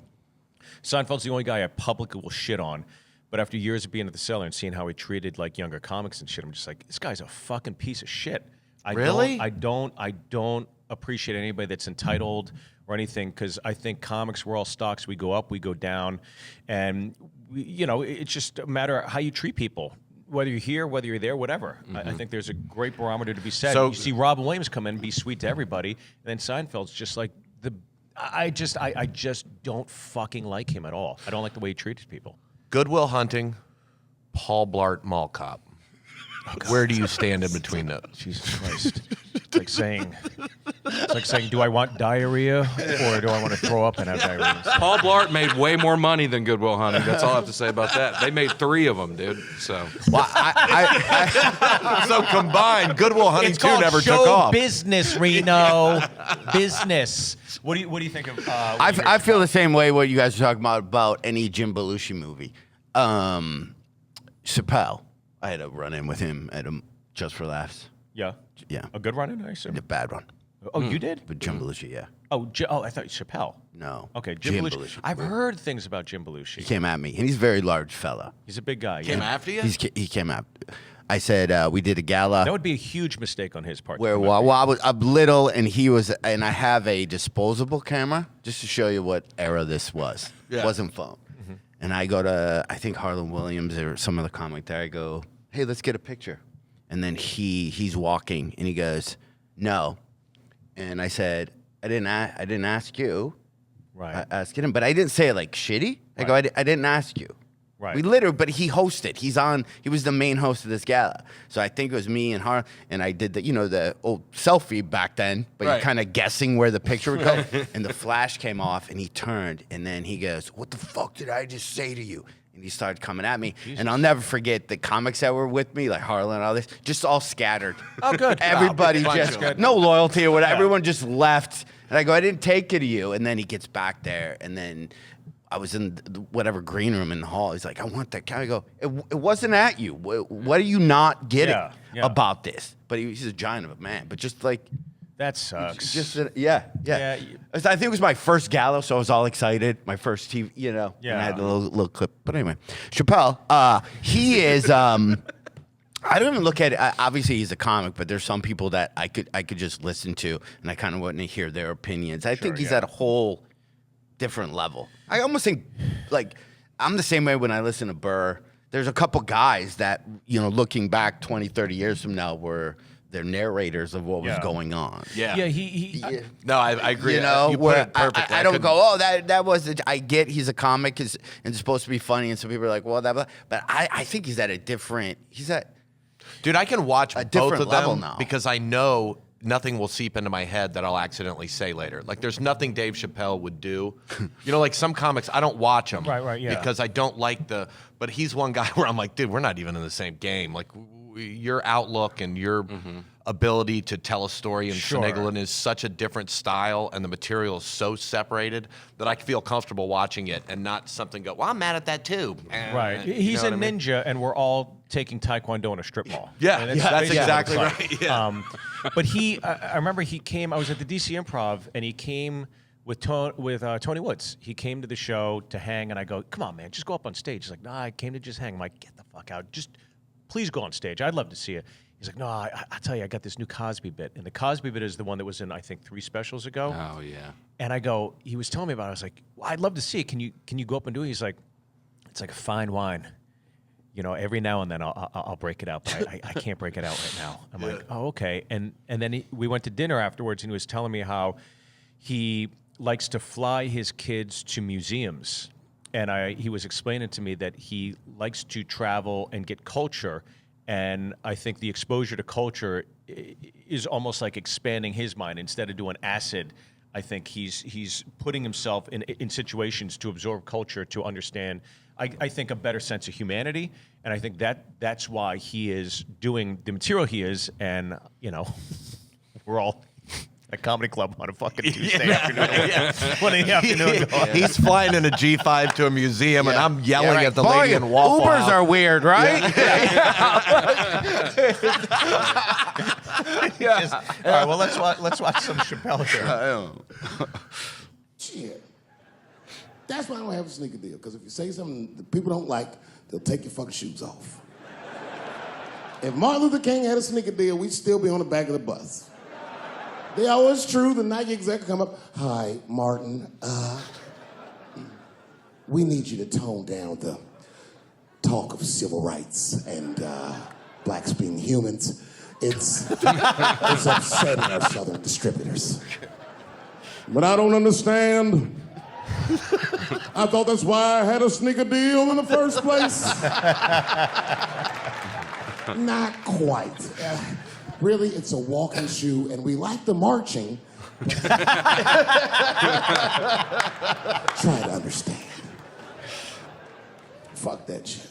Seinfeld's the only guy I publicly will shit on. But after years of being at the Cellar and seeing how he treated like younger comics and shit, I'm just like, this guy's a fucking piece of shit. Really? I don't appreciate anybody that's entitled or anything, because I think comics, we're all stocks. We go up, we go down, and it's just a matter of how you treat people. Whether you're here, whether you're there, whatever. I think there's a great barometer to be said. So- You see Robin Williams come in and be sweet to everybody, and then Seinfeld's just like I just don't fucking like him at all. I don't like the way he treats people. Goodwill Hunting, Paul Blart Mall Cop. Where do you stand in between those? Jesus Christ. It's like saying, do I want diarrhea or do I want to throw up and have diarrhea? Paul Blart made way more money than Goodwill Hunting. That's all I have to say about that. They made 3 of them, dude. So Well, So combined, Goodwill Hunting It's 2 called never show took off. business, Reno. Business. What do you think of? I feel the same way what you guys are talking about any Jim Belushi movie. Chappelle, I had a run-in with him at Just for Laughs. Yeah. Yeah. A good run-in, I assume. A bad one. Oh, you did? But Jim Belushi, yeah. Oh, I thought Chappelle. No. Okay, Jim Belushi. I've heard things about Jim Belushi. He came at me, and he's a very large fella. He's a big guy. Came yeah. after you? He came at. I said we did a gala That would be a huge mistake on his part. where I'm little, and and I have a disposable camera just to show you what era this was. Yeah. It wasn't phone. And I go to I think Harlan Williams or some other comic there. I go, hey, let's get a picture. And then he's walking, and he goes, no. And I said, I didn't ask you. Right. I asked him, but I didn't say it like shitty. I go, I didn't ask you. Right. We literally, but he hosted. He was the main host of this gala. So I think it was me and Har, and I did the old selfie back then, but you're Right. kind of guessing where the picture would go. And the flash came off, and he turned, and then he goes, "What the fuck did I just say to you?" And he started coming at me. Jesus. And I'll never forget the comics that were with me, like Harlan and all this, just all scattered. Oh, good. Everybody Wow, just, good. no loyalty or whatever. Yeah. Everyone just left. And I go, "I didn't take it to you." And then he gets back there, and then I was in whatever green room in the hall. He's like, "I want that guy." I go, it wasn't at you. What are you not getting Yeah. about this? But he's a giant of a man. But just like, That sucks. yeah. Yeah, I think it was my first gala, so I was all excited. My first TV, and I Yeah. had a little clip. But anyway, Chappelle, he is. I don't even look at it. Obviously, he's a comic, but there's some people that I could just listen to, and I kind of want to hear their opinions. I think he's yeah. at a whole different level. I almost think, like, I'm the same way when I listen to Burr. There's a couple guys that, looking back 20, 30 years from now, they're narrators of what was Yeah. going on. Yeah. Yeah, he No, I agree. You know, you put where it perfectly. I don't couldn't- go, oh, that was. I get he's a comic and it's supposed to be funny, and some people are like, well, that. But I think he's at a different. He's at. Dude, I can watch A both different of them level now. because I know nothing will seep into my head that I'll accidentally say later. Like, there's nothing Dave Chapelle would do. Like some comics, I don't watch them. Right, yeah. Because I don't like but he's one guy where I'm like, dude, we're not even in the same game. Like, your outlook and your ability to tell a story and Sure. finagle it is such a different style, and the material is so separated that I feel comfortable watching it and not something go, well, I'm mad at that too. right. You He's know a what I mean? ninja, and we're all taking taikwondo in a strip mall. Yeah, And that's basically exactly what it's right, yeah. But I remember he came. I was at the DC Improv, and he came with Tony Woods. He came to the show to hang, and I go, "Come on, man, just go up on stage." He's like, "Nah, I came to just hang." I'm like, "Get the fuck out! Just please go on stage. I'd love to see you." He's like, "No, I tell you, I got this new Cosby bit, and the Cosby bit is the one that was in I think 3 specials ago." Oh yeah. And I go, he was telling me about it. I was like, well, I'd love to see it. Can you go up and do it? He's like, it's like a fine wine. Every now and then I'll break it out, but I can't break it out right now. I'm like, oh, okay. And then we went to dinner afterwards, and he was telling me how he likes to fly his kids to museums. And he was explaining to me that he likes to travel and get culture. And I think the exposure to culture is almost like expanding his mind. Instead of doing acid, I think he's putting himself in situations to absorb culture, to understand, I think, a better sense of humanity. And I think that's why he is doing the material he is. And, we're all at Comedy Club on a fucking Tuesday afternoon. 1 in the afternoon. going, He's flying in a G5 to a museum, and I'm yelling right. at the lady in Waffle Ubers House. are weird, right? All right, well, let's watch some Chappelle here. Shit. That's why I don't have a sneaker deal. Because if you say something that people don't like, they'll take your fucking shoes off. If Martin Luther King had a sneaker deal, we'd still be on the back of the bus. They always true. The Nike exec come up. Hi, Martin. We need you to tone down the talk of civil rights and blacks being humans. It's upsetting our southern distributors. But I don't understand. I thought that's why I had a sneaker deal in the first place. Not quite. Really, it's a walking shoe, and we like the marching. Try to understand. Fuck that shit.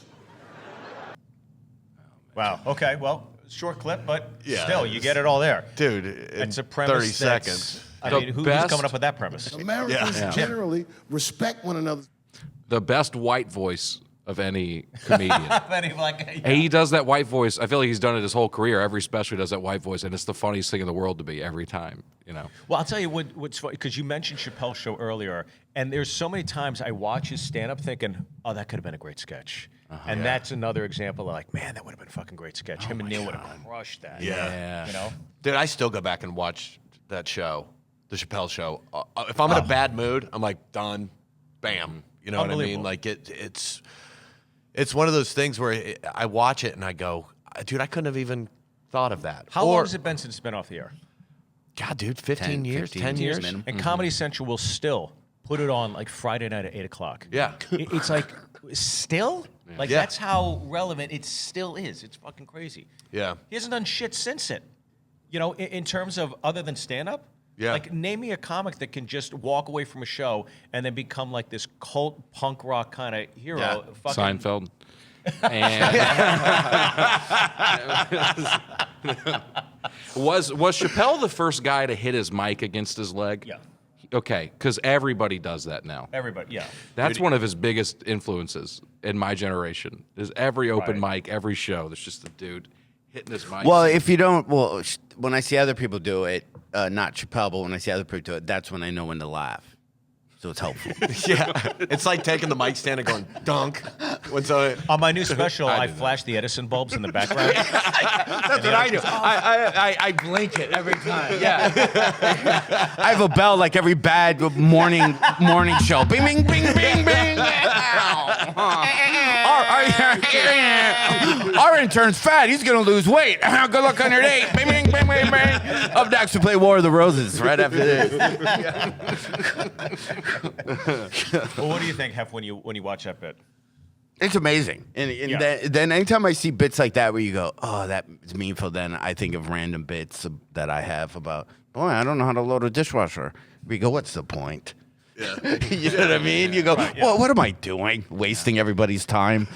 Wow. Okay. Well, short clip, but Yeah, still, you get it all there. Dude, It's in a premise. 30 that's- seconds. I The mean, who's best- coming up with that premise? Americans Yeah. generally respect one another. The best white voice of any comedian. Any, like, And he does that white voice. I feel like he's done it his whole career. Every special he does that white voice, and it's the funniest thing in the world to me every time. Well, I'll tell you what's funny, because you mentioned Chappelle's show earlier, and there's so many times I watch his stand-up thinking, oh, that could have been a great sketch. And that's another example of like, man, that would have been a fucking great sketch. Him and Neil would have crushed that. Yeah. Dude, I still go back and watch that show, the Chappelle show. If I'm in a bad mood, I'm like, done, bam. You know what I mean? Unbelievable. Like, it's one of those things where I watch it and I go, dude, I couldn't have even thought of that. How long has it been since it's been off the air? God, dude, 15 years, 10 years. minimum. And Comedy Central will still put it on like Friday night at 8 o'clock. Yeah. It's like, still? Like, Yeah. that's how relevant it still is. It's fucking crazy. Yeah. He hasn't done shit since it. You know, in terms of other than stand-up. Yeah. Like, name me a comic that can just walk away from a show and then become like this cult punk rock kind of hero. Yeah. Fucking, Seinfeld. And was Chappelle the first guy to hit his mic against his leg? Yeah. Okay, because everybody does that now. Everybody, yeah. That's one of his biggest influences in my generation. Is every open Right. mic, every show, there's just a dude hitting his mic. Well, if you don't, when I see other people do it, not Chappelle, but when I see other people do it, that's when I know when to laugh. So it's helpful. Yeah. It's like taking the mic stand and going dunk. What's On my new special, I flash the Edison bulbs in the background. That's what I do. I blink it every time. Yeah. I have a bell like every bad morning show. Bing, bing, bing, bing, bing. Our intern's fat. He's going to lose weight. Good luck on your date. Bing, bing, bing, bing, bing. Up next, we play War of the Roses right after this. Well, what do you think, Hef, when you watch that bit? It's amazing. And then anytime I see bits like that where you go, oh, that's meaningful, then I think of random bits that I have about, boy, I don't know how to load a dishwasher. We go, what's the point? Yeah. You know what I mean? You go, well, what am I doing? Wasting everybody's time?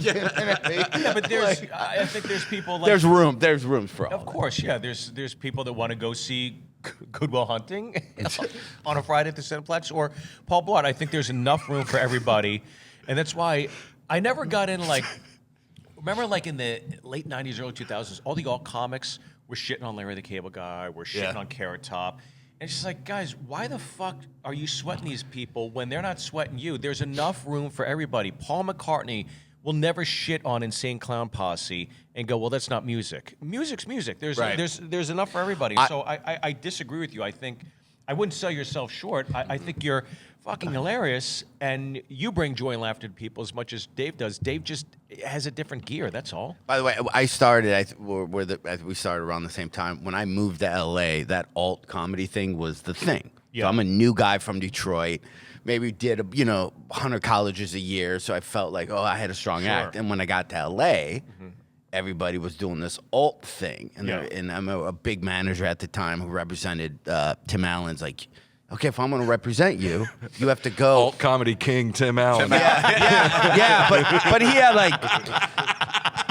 Yeah, but I think there's people like... There's room for all. Of course, yeah. There's people that want to go see Good Will Hunting on a Friday at the Cineplex or Paul Blart. I think there's enough room for everybody, and that's why I never got in like. Remember, like in the late '90s, early 2000s, all the alt comics were shitting on Larry the Cable Guy, were shitting on Carrot Top. And it's just like, guys, why the fuck are you sweating these people when they're not sweating you? There's enough room for everybody. Paul McCartney will never shit on Insane Clown Posse and go, well, that's not music. Music's music. There's enough for everybody. So I disagree with you. I think I wouldn't sell yourself short. I think you're fucking hilarious, and you bring joy and laughter to people as much as Dave does. Dave just has a different gear. That's all. By the way, I started. We started around the same time. When I moved to LA, that alt comedy thing was the thing. Yeah. So I'm a new guy from Detroit. Maybe did 100 colleges a year, so I felt like I had a strong act. And when I got to LA, everybody was doing this alt thing, and I'm a big manager at the time who represented Tim Allen's like. Okay, if I'm going to represent you, you have to go. Alt comedy king Tim Allen. Yeah, but he had like,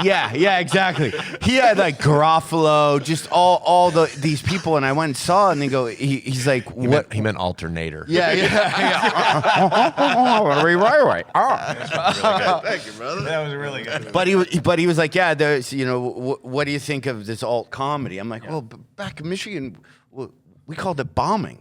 yeah, exactly. He had like Garofalo, just all these people, and I went and saw it, and he's like, what? He meant alternator. Yeah. Right. Thank you, brother. That was really good. But he was like, yeah, there's, what do you think of this alt comedy? I'm like, well, back in Michigan, we called it bombing.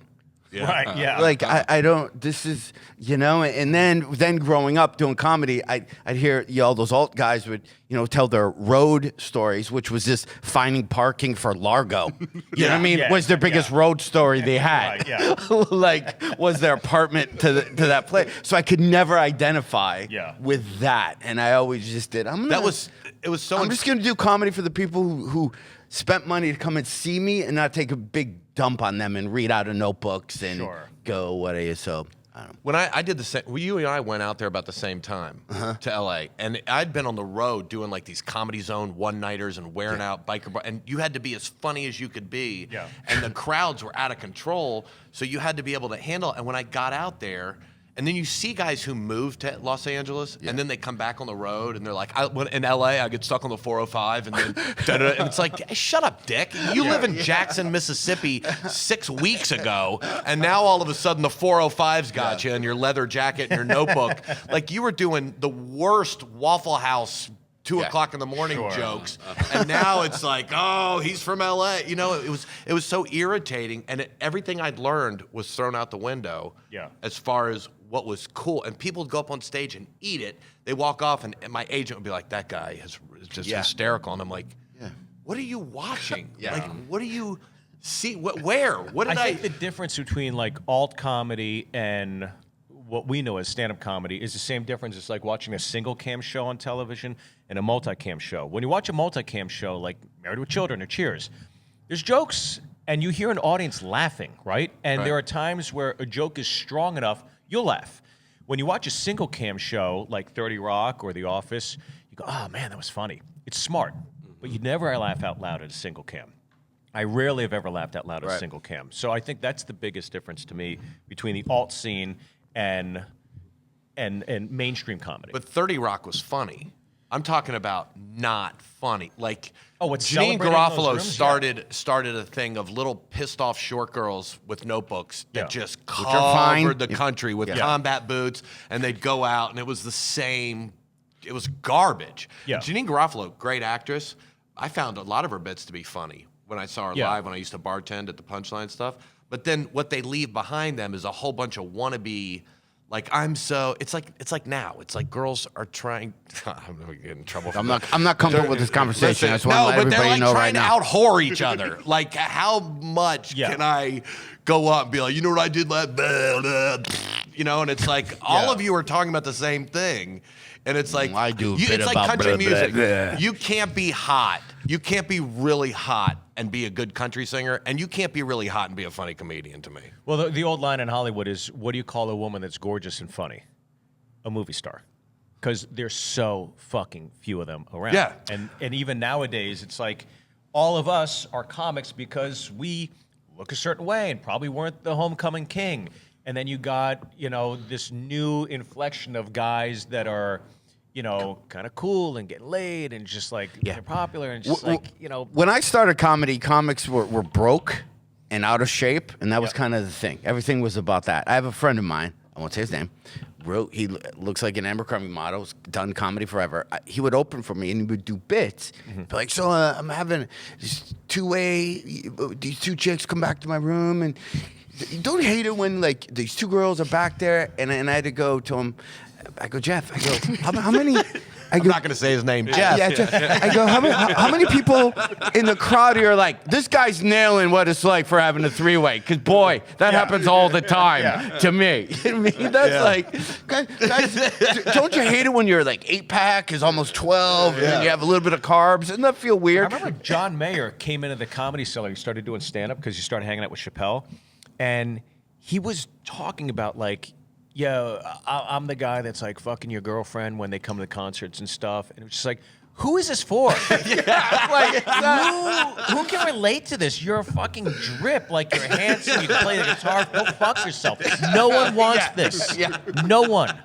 Yeah. Right, yeah. Like I don't. This is and then growing up doing comedy, I'd hear all those alt guys would tell their road stories, which was just finding parking for Largo. You know what I mean? Was their biggest road story they had. Right, Like was their apartment to that place. So I could never identify with that, and I always just did. I'm just gonna do comedy for the people who spent money to come and see me and not take a big dump on them and read out of notebooks and go, what are you? So, I don't know. When I did the same, you and I went out there about the same time to LA, and I'd been on the road doing like these Comedy Zone one-nighters and wearing out biker bar, and you had to be as funny as you could be, and the crowds were out of control, so you had to be able to handle it. And when I got out there, and then you see guys who move to Los Angeles, and then they come back on the road, and they're like, in LA, I get stuck on the 405, and then, and it's like, hey, shut up, dick. You live in Jackson, Mississippi 6 weeks ago, and now all of a sudden the 405's got you, and your leather jacket and your notebook. Like, you were doing the worst Waffle House 2 o'clock in the morning jokes, and now it's like, oh, he's from LA. It was so irritating, and everything I'd learned was thrown out the window. As far as what was cool, and people would go up on stage and eat it. They walk off, and my agent would be like, "That guy is just hysterical," and I'm like, "What are you watching? Like, what do you see? Where? What did I?" think the difference between like alt comedy and what we know as stand-up comedy is the same difference. It's like watching a single cam show on television and a multicam show. When you watch a multicam show like Married with Children or Cheers, there's jokes and you hear an audience laughing, right? And there are times where a joke is strong enough, you'll laugh. when you watch a single cam show like 30 Rock or The Office, you go, oh man, that was funny. It's smart, but you never laugh out loud at a single cam. I rarely have ever laughed out loud at a single cam. So I think that's the biggest difference to me between the alt scene and mainstream comedy. But 30 Rock was funny. I'm talking about not funny. Like, what's Janine celebrated in Garofalo those rooms? started a thing of little pissed off short girls with notebooks that just are fine. covered the country with combat boots, and they'd go out, and it was the same. It was garbage. Yeah. Janine Garofalo, great actress. I found a lot of her bits to be funny when I saw her live, when I used to bartend at the Punchline stuff. But then what they leave behind them is a whole bunch of wannabe. Like it's like now. It's like girls are trying. I'm gonna get in trouble. I'm not comfortable with this conversation. I just want to let but they're everybody like know trying right now. to out-whore each other. Like, how much can I go up and be like, you know what I did last? You know, and it's like all of you are talking about the same thing, and it's like I do a it's bit like about country blah, blah, music. blah. You can't be hot. You can't be really hot and be a good country singer, and you can't be really hot and be a funny comedian to me. Well, the old line in Hollywood is, what do you call a woman that's gorgeous and funny? A movie star. Because there's so fucking few of them around. Yeah. And even nowadays, it's like all of us are comics because we look a certain way and probably weren't the homecoming king. And then you got, this new inflection of guys that are, kind of cool and getting laid and just like they're popular and just When I started comedy, comics were broke and out of shape, and that was kind of the thing. Everything was about that. I have a friend of mine, I won't say his name, he looks like an Abercrombie model, he's done comedy forever. He would open for me and he would do bits. Be like, so I'm having this two-way, these two chicks come back to my room, and you don't hate it when like these two girls are back there, and I had to go to him. I go, Jeff. I go, how many? I'm not going to say his name, Jeff. Yeah, Jeff. I go, how many people in the crowd here are like, this guy's nailing what it's like for having a three-way? Because boy, that happens all the time to me. I mean, that's like, guys, don't you hate it when your like 8-pack is almost 12 and then you have a little bit of carbs? Doesn't that feel weird? I remember John Mayer came into the Comedy Cellar. He started doing stand-up because he started hanging out with Chapelle. And he was talking about like, I'm the guy that's like fucking your girlfriend when they come to the concerts and stuff. And it was just like, who is this for? Like, who can relate to this? You're a fucking drip. Like, you're handsome. You can play the guitar. Go fuck yourself. No one wants this. No one.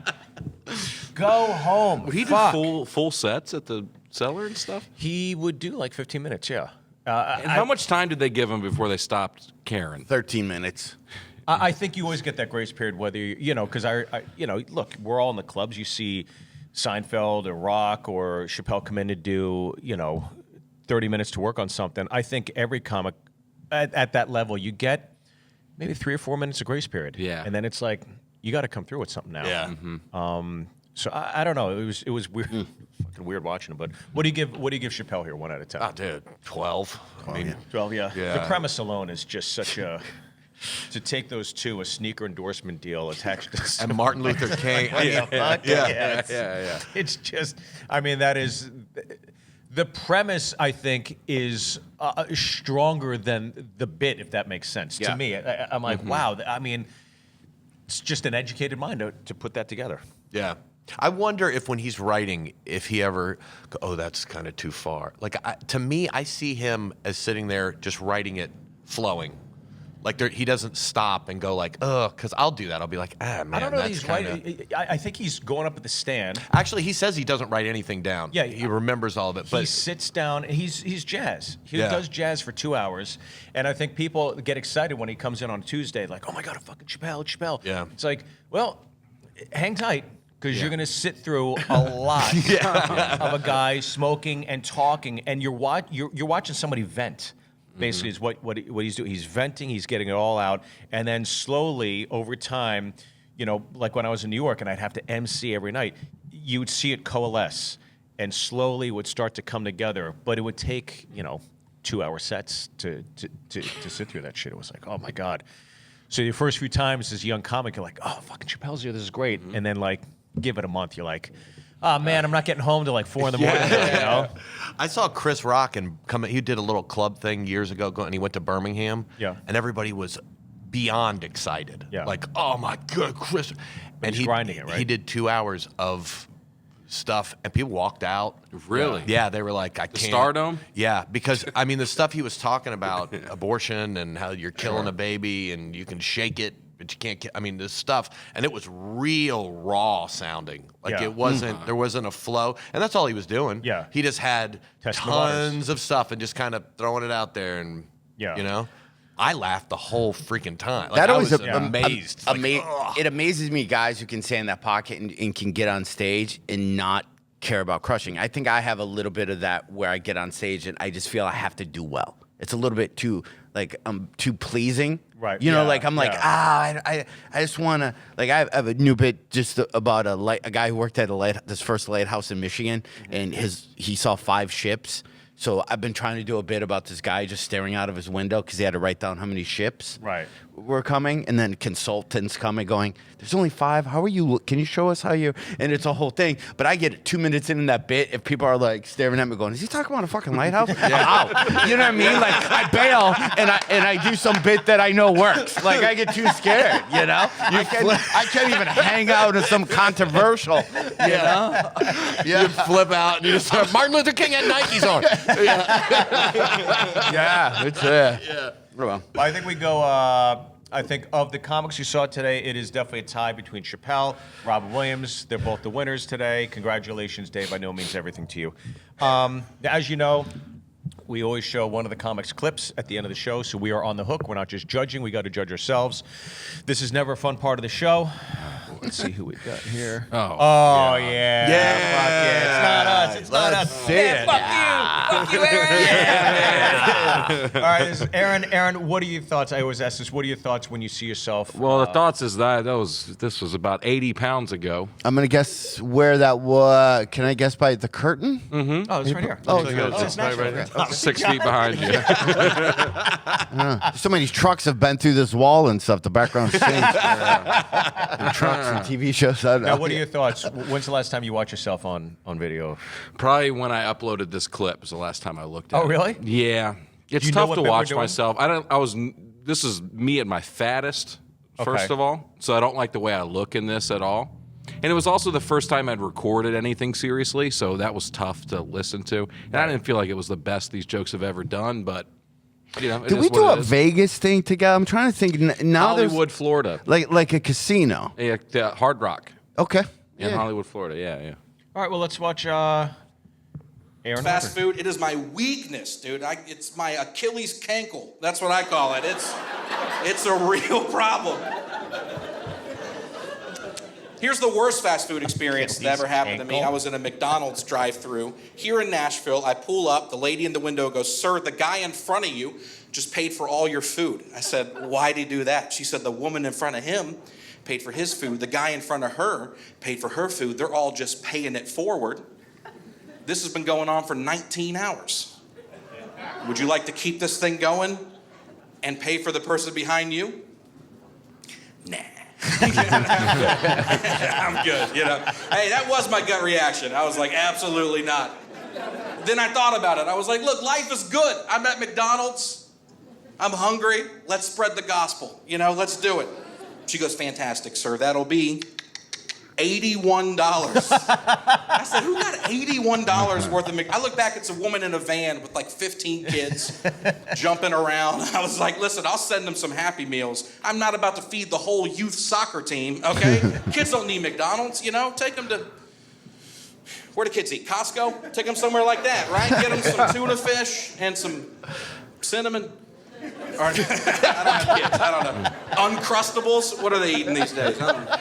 Go home. Would he Fuck. do full sets at the Cellar and stuff? He would do like 15 minutes, yeah. And how much time did they give him before they stopped caring? 13 minutes. I think you always get that grace period, whether because look, we're all in the clubs. You see Seinfeld or Rock or Chappelle come in to do 30 minutes to work on something. I think every comic at that level, you get maybe 3 or 4 minutes of grace period. Yeah, and then it's like you got to come through with something now. Yeah. Mm-hmm. So I don't know. It was weird, fucking weird watching him. But what do you give Chappelle here? 1 out of 10. Oh, dude, 12. I mean, 12. Yeah. Yeah. The premise alone is just such a. To take those two, a sneaker endorsement deal attached to and Martin Luther King. It's just, I mean, that is, the premise, I think, is stronger than the bit, if that makes sense. To me, I'm like, wow, I mean, it's just an educated mind to put that together. Yeah. I wonder if when he's writing, if he ever, that's kind of too far. Like, to me, I see him as sitting there just writing it flowing. Like he doesn't stop and go like, because I'll do that. I'll be like, man, I don't know. that's He's kinda... right. I think he's going up at the stand. Actually, he says he doesn't write anything down. Yeah, he remembers all of it. But he sits down. He's jazz. He does jazz for 2 hours, and I think people get excited when he comes in on Tuesday, like, oh my god, a fucking Chappelle. Yeah, it's like, well, hang tight. Because you're going to sit through a lot of a guy smoking and talking, and you're watching somebody vent. Basically, is what he's doing. He's venting. He's getting it all out, and then slowly over time, like when I was in New York and I'd have to MC every night, you would see it coalesce, and slowly would start to come together. But it would take 2-hour sets to sit through that shit. It was like, oh my god. So the first few times as a young comic, you're like, oh fucking Chappelle's here. This is great. And then like give it a month, you're like, oh man, I'm not getting home till like 4 in the morning. I saw Chris Rock he did a little club thing years ago, and he went to Birmingham. Yeah. And everybody was beyond excited. Yeah. Like, oh my God, Chris. And he's grinding it, right? He did 2 hours of stuff, and people walked out. Really? Yeah, they were like, I can't. Stardome? Yeah, because, I mean, the stuff he was talking about, abortion and how you're killing a baby and you can shake it, but you can't, I mean, this stuff, and it was real raw sounding. Like Yeah. it wasn't, there wasn't a flow, and that's all he was doing. Yeah. He just had Testing the waters. tons of stuff and just kind of throwing it out there, and, Yeah. you know? I laughed the whole freaking time. Like, That I always was am- amazed. Like, ugh. It amazes me guys who can stay in that pocket and can get on stage and not care about crushing. I think I have a little bit of that where I get on stage and I just feel I have to do well. It's a little bit too too pleasing. Right, You know, yeah, like I'm like, yeah. I just want to, like, I have a new bit just about a guy who worked at this first lighthouse in Michigan, and he saw 5 ships. So I've been trying to do a bit about this guy just staring out of his window because he had to write down how many ships were coming, and then consultants coming going, there's only 5. How are you? Can you show us how you? And it's a whole thing. But I get 2 minutes in that bit if people are like staring at me going, is he talking about a fucking lighthouse? I'm out. You know what I mean? Like I bail and I do some bit that I know works. Like I get too scared. You know? I can't even hang out in some controversial. You know? You flip out and you just start, Martin Luther King had Nikes on. Yeah, it's Yeah. well. I think we go. I think of the comics you saw today, it is definitely a tie between Chappelle, Robin Williams. They're both the winners today. Congratulations, Dave. I know it means everything to you. As you know, we always show one of the comics clips at the end of the show, so we are on the hook. We're not just judging. We got to judge ourselves. This is never a fun part of the show. Let's see who we got here. Oh, yeah. Yeah. Fuck yeah. It's not us. It's not Let's us. see Yeah, it. fuck you. Fuck you, Aaron. Yeah. All right, this is Aaron. Aaron, what are your thoughts? I always ask this. What are your thoughts when you see yourself? Well, the thoughts is this was about 80 pounds ago. I'm gonna guess where that was. Can I guess by the curtain? Oh, it's right here. Oh, it's Nashville. right 6 feet behind you. So many trucks have been through this wall and stuff. The background sings. And trucks and TV shows. I don't know. Now, what are your thoughts? When's the last time you watched yourself on video? Probably when I uploaded this clip was the last time I looked at it. Oh, really? Yeah. It's you know tough what to bit we're watch doing? myself. This is me at my fattest, first Okay. of all. So I don't like the way I look in this at all. And it was also the first time I'd recorded anything seriously, so that was tough to listen to. And I didn't feel like it was the best these jokes have ever done, but you know, it Did is we do what a it is. Vegas thing together? I'm trying to think. Now Hollywood, Florida. there's like a casino. Yeah, Hard Rock Okay. in Yeah. Hollywood, Florida. Yeah. All right, well, let's watch Aaron. Fast food, it is my weakness, dude. It's my Achilles cankle. That's what I call it. It's a real problem. Here's the worst fast food experience that ever happened to me. I was in a McDonald's drive-thru here in Nashville. I pull up, the lady in the window goes, "Sir, the guy in front of you just paid for all your food." I said, "Why'd he do that?" She said, "The woman in front of him paid for his food. The guy in front of her paid for her food. They're all just paying it forward. This has been going on for 19 hours. Would you like to keep this thing going and pay for the person behind you?" Nah. I'm good, you know. Hey, that was my gut reaction. I was like, absolutely not. Then I thought about it. I was like, look, life is good. I'm at McDonald's. I'm hungry. Let's spread the gospel. You know, let's do it. She goes, "Fantastic, sir. That'll be $81. I said, who got $81 worth of I look back, it's a woman in a van with like 15 kids jumping around. I was like, listen, I'll send them some Happy Meals. I'm not about to feed the whole youth soccer team, okay? Kids don't need McDonald's, you know? Take them to, where do kids eat? Costco? Take them somewhere like that, right? Get them some tuna fish and some cinnamon. Or, I don't have kids, I don't know. Uncrustables? What are they eating these days? I don't know.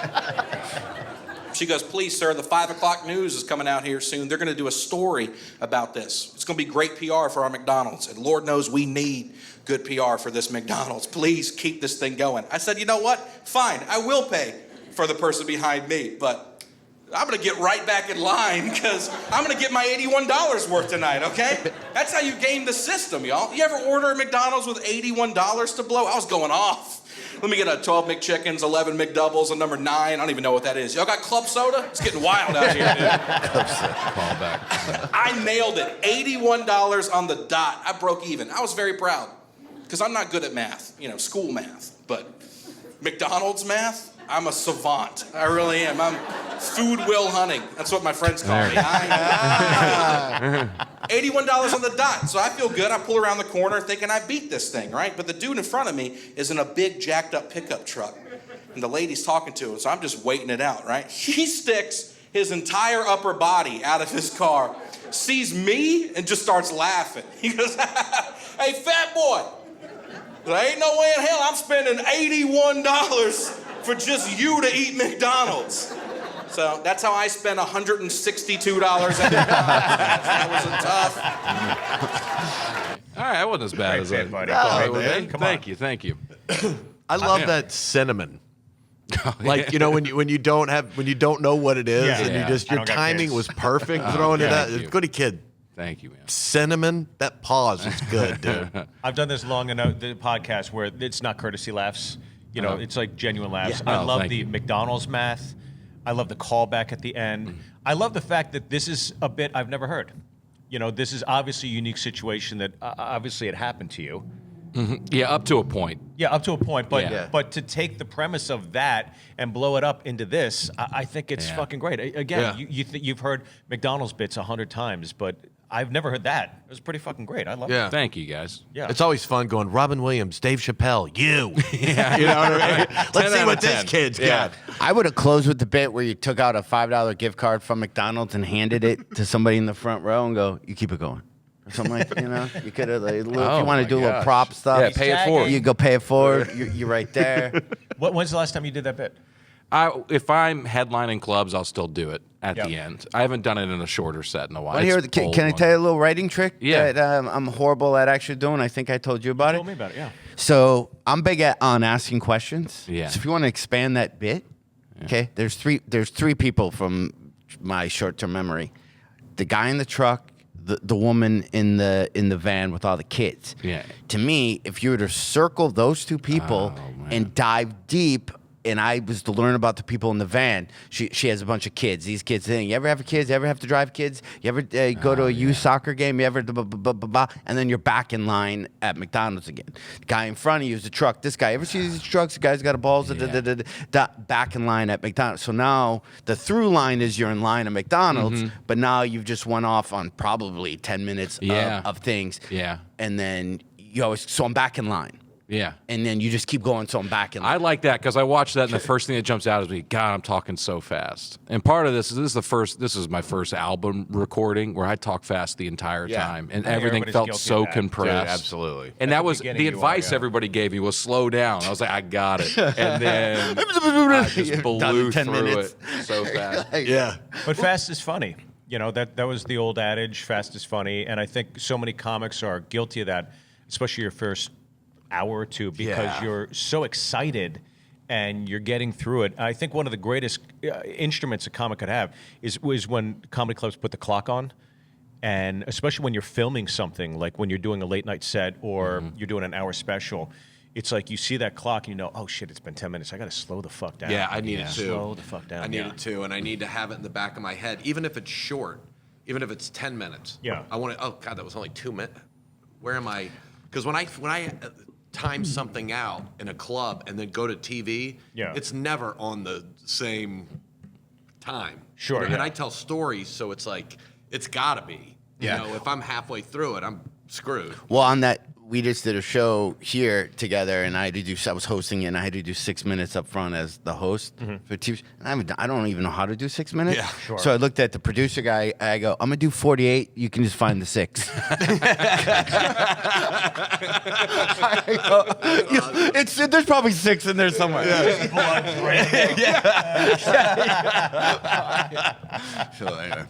She goes, "Please, sir, the 5 o'clock news is coming out here soon. They're going to do a story about this. It's going to be great PR for our McDonald's. And Lord knows we need good PR for this McDonald's. Please keep this thing going." I said, "You know what? Fine, I will pay for the person behind me. But I'm going to get right back in line because I'm going to get my $81 worth tonight, okay?" That's how you game the system, y'all. You ever order a McDonald's with $81 to blow? I was going off. Let me get a 12 McChickens, 11 McDoubles, a number 9. I don't even know what that is. Y'all got club soda? It's getting wild out here, dude. Call back. I nailed it. $81 on the dot. I broke even. I was very proud. because I'm not good at math, school math, but McDonald's math, I'm a savant. I really am. I'm food Will Hunting. That's what my friends call me. $81 on the dot. So I feel good. I pull around the corner thinking I beat this thing, right? But the dude in front of me is in a big jacked up pickup truck. And the lady's talking to him, so I'm just waiting it out, right? He sticks his entire upper body out of his car, sees me, and just starts laughing. He goes, hey, fat boy, there ain't no way in hell I'm spending $81 for just you to eat McDonald's. So that's how I spent $162 at McDonald's. That was a tough. All right, that wasn't as bad as Thanks, I buddy. thought it Go would ahead, be. man. Come Thank on. you, thank you. I love Yeah. that cinnamon. Like when you don't know what it is, Yeah. and Yeah. I your don't got timing kids. was perfect throwing it yeah, out. thank you. Goody kid. Thank you, man. Cinnamon, that pause is good, dude. I've done this long enough, the podcast, where it's not courtesy laughs. It's like genuine laughs. Yeah. I Oh, love thank the you. McDonald's math. I love the callback at the end. I love the fact that this is a bit I've never heard. This is obviously a unique situation that obviously it happened to you. Yeah, up to a point. Yeah, up to a point. But Yeah. but to take the premise of that and blow it up into this, I think it's Yeah. fucking great. Again, Yeah. you've heard McDonald's bits 100 times, but I've never heard that. It was pretty fucking great. I love Yeah. it. Thank you, guys. Yeah. It's always fun going, Robin Williams, Dave Chappelle, you. You know what I mean? 10 Let's see out what of this 10. kid's Yeah. got. I would have closed with the bit where you took out a $5 gift card from McDonald's and handed it to somebody in the front row and go, you keep it going. Or something like, you could have, if you Oh, want my to do a little gosh. prop stuff, Yeah, pay it forward. you go pay it forward. You're right there. When's the last time you did that bit? If I'm headlining clubs, I'll still do it at Yep. the end. I haven't done it in a shorter set in a while. Wanna hear It's can, bold can I one. tell you a little writing trick Yeah. that I'm horrible at actually doing? I think I told you about Told it. me about it, yeah. So I'm big on asking questions. Yeah. So if you want to expand that bit, okay, there's three people from my short-term memory: the guy in the truck, the woman in the van with all the kids. Yeah. To me, if you were to circle those two people and dive deep. And I was to learn about the people in the van. She has a bunch of kids. These kids think, you ever have kids? You ever have to drive kids? You ever go to a youth soccer game? You ever blah, blah, blah, blah, blah? And then you're back in line at McDonald's again. The guy in front of you is a truck. This guy, ever see these trucks? The guy's got a balls. Back in line at McDonald's. So now the through line is you're in line at McDonald's, but now you've just went off on probably 10 minutes of things. Yeah. And then so I'm back in line. Yeah. And then you just keep going, so I'm back in line. I like that because I watch that, and the first thing that jumps out is me. God, I'm talking so fast. And part of this is my first album recording where I talk fast the entire time, and I think everything everybody's felt guilty so of that. compressed. Dude, absolutely. And At that the was beginning the you are, advice yeah. everybody gave me was slow down. I was like, I got it, and then I just Done blew in 10 through minutes. it so fast. Yeah. But fast is funny. That was the old adage, fast is funny. And I think so many comics are guilty of that, especially your first hour or two, because Yeah. you're so excited and you're getting through it. I think one of the greatest instruments a comic could have is when comedy clubs put the clock on. And especially when you're filming something, like when you're doing a late night set or you're doing an hour special, it's like you see that clock and you know, oh shit, it's been 10 minutes. I got to slow the fuck down. Yeah, I need it too. Slow the fuck down. I need it too, and I need to have it in the back of my head, even if it's short, even if it's 10 minutes. Yeah. I want to. Oh God, that was only 2 minutes. Where am I? Because when I time something out in a club and then go to TV, Yeah. it's never on the same time. Sure, And yeah. I tell stories, so it's like it's got to be. Yeah. You know, if I'm halfway through it, I'm screwed. Well, on that, we just did a show here together, and I was hosting it, and I had to do 6 minutes up front as the host for TV. And I don't even know how to do 6 minutes. Yeah, sure. So I looked at the producer guy. I go, I'm gonna do 48. You can just find the 6. There's probably 6 in there somewhere. So, anyway.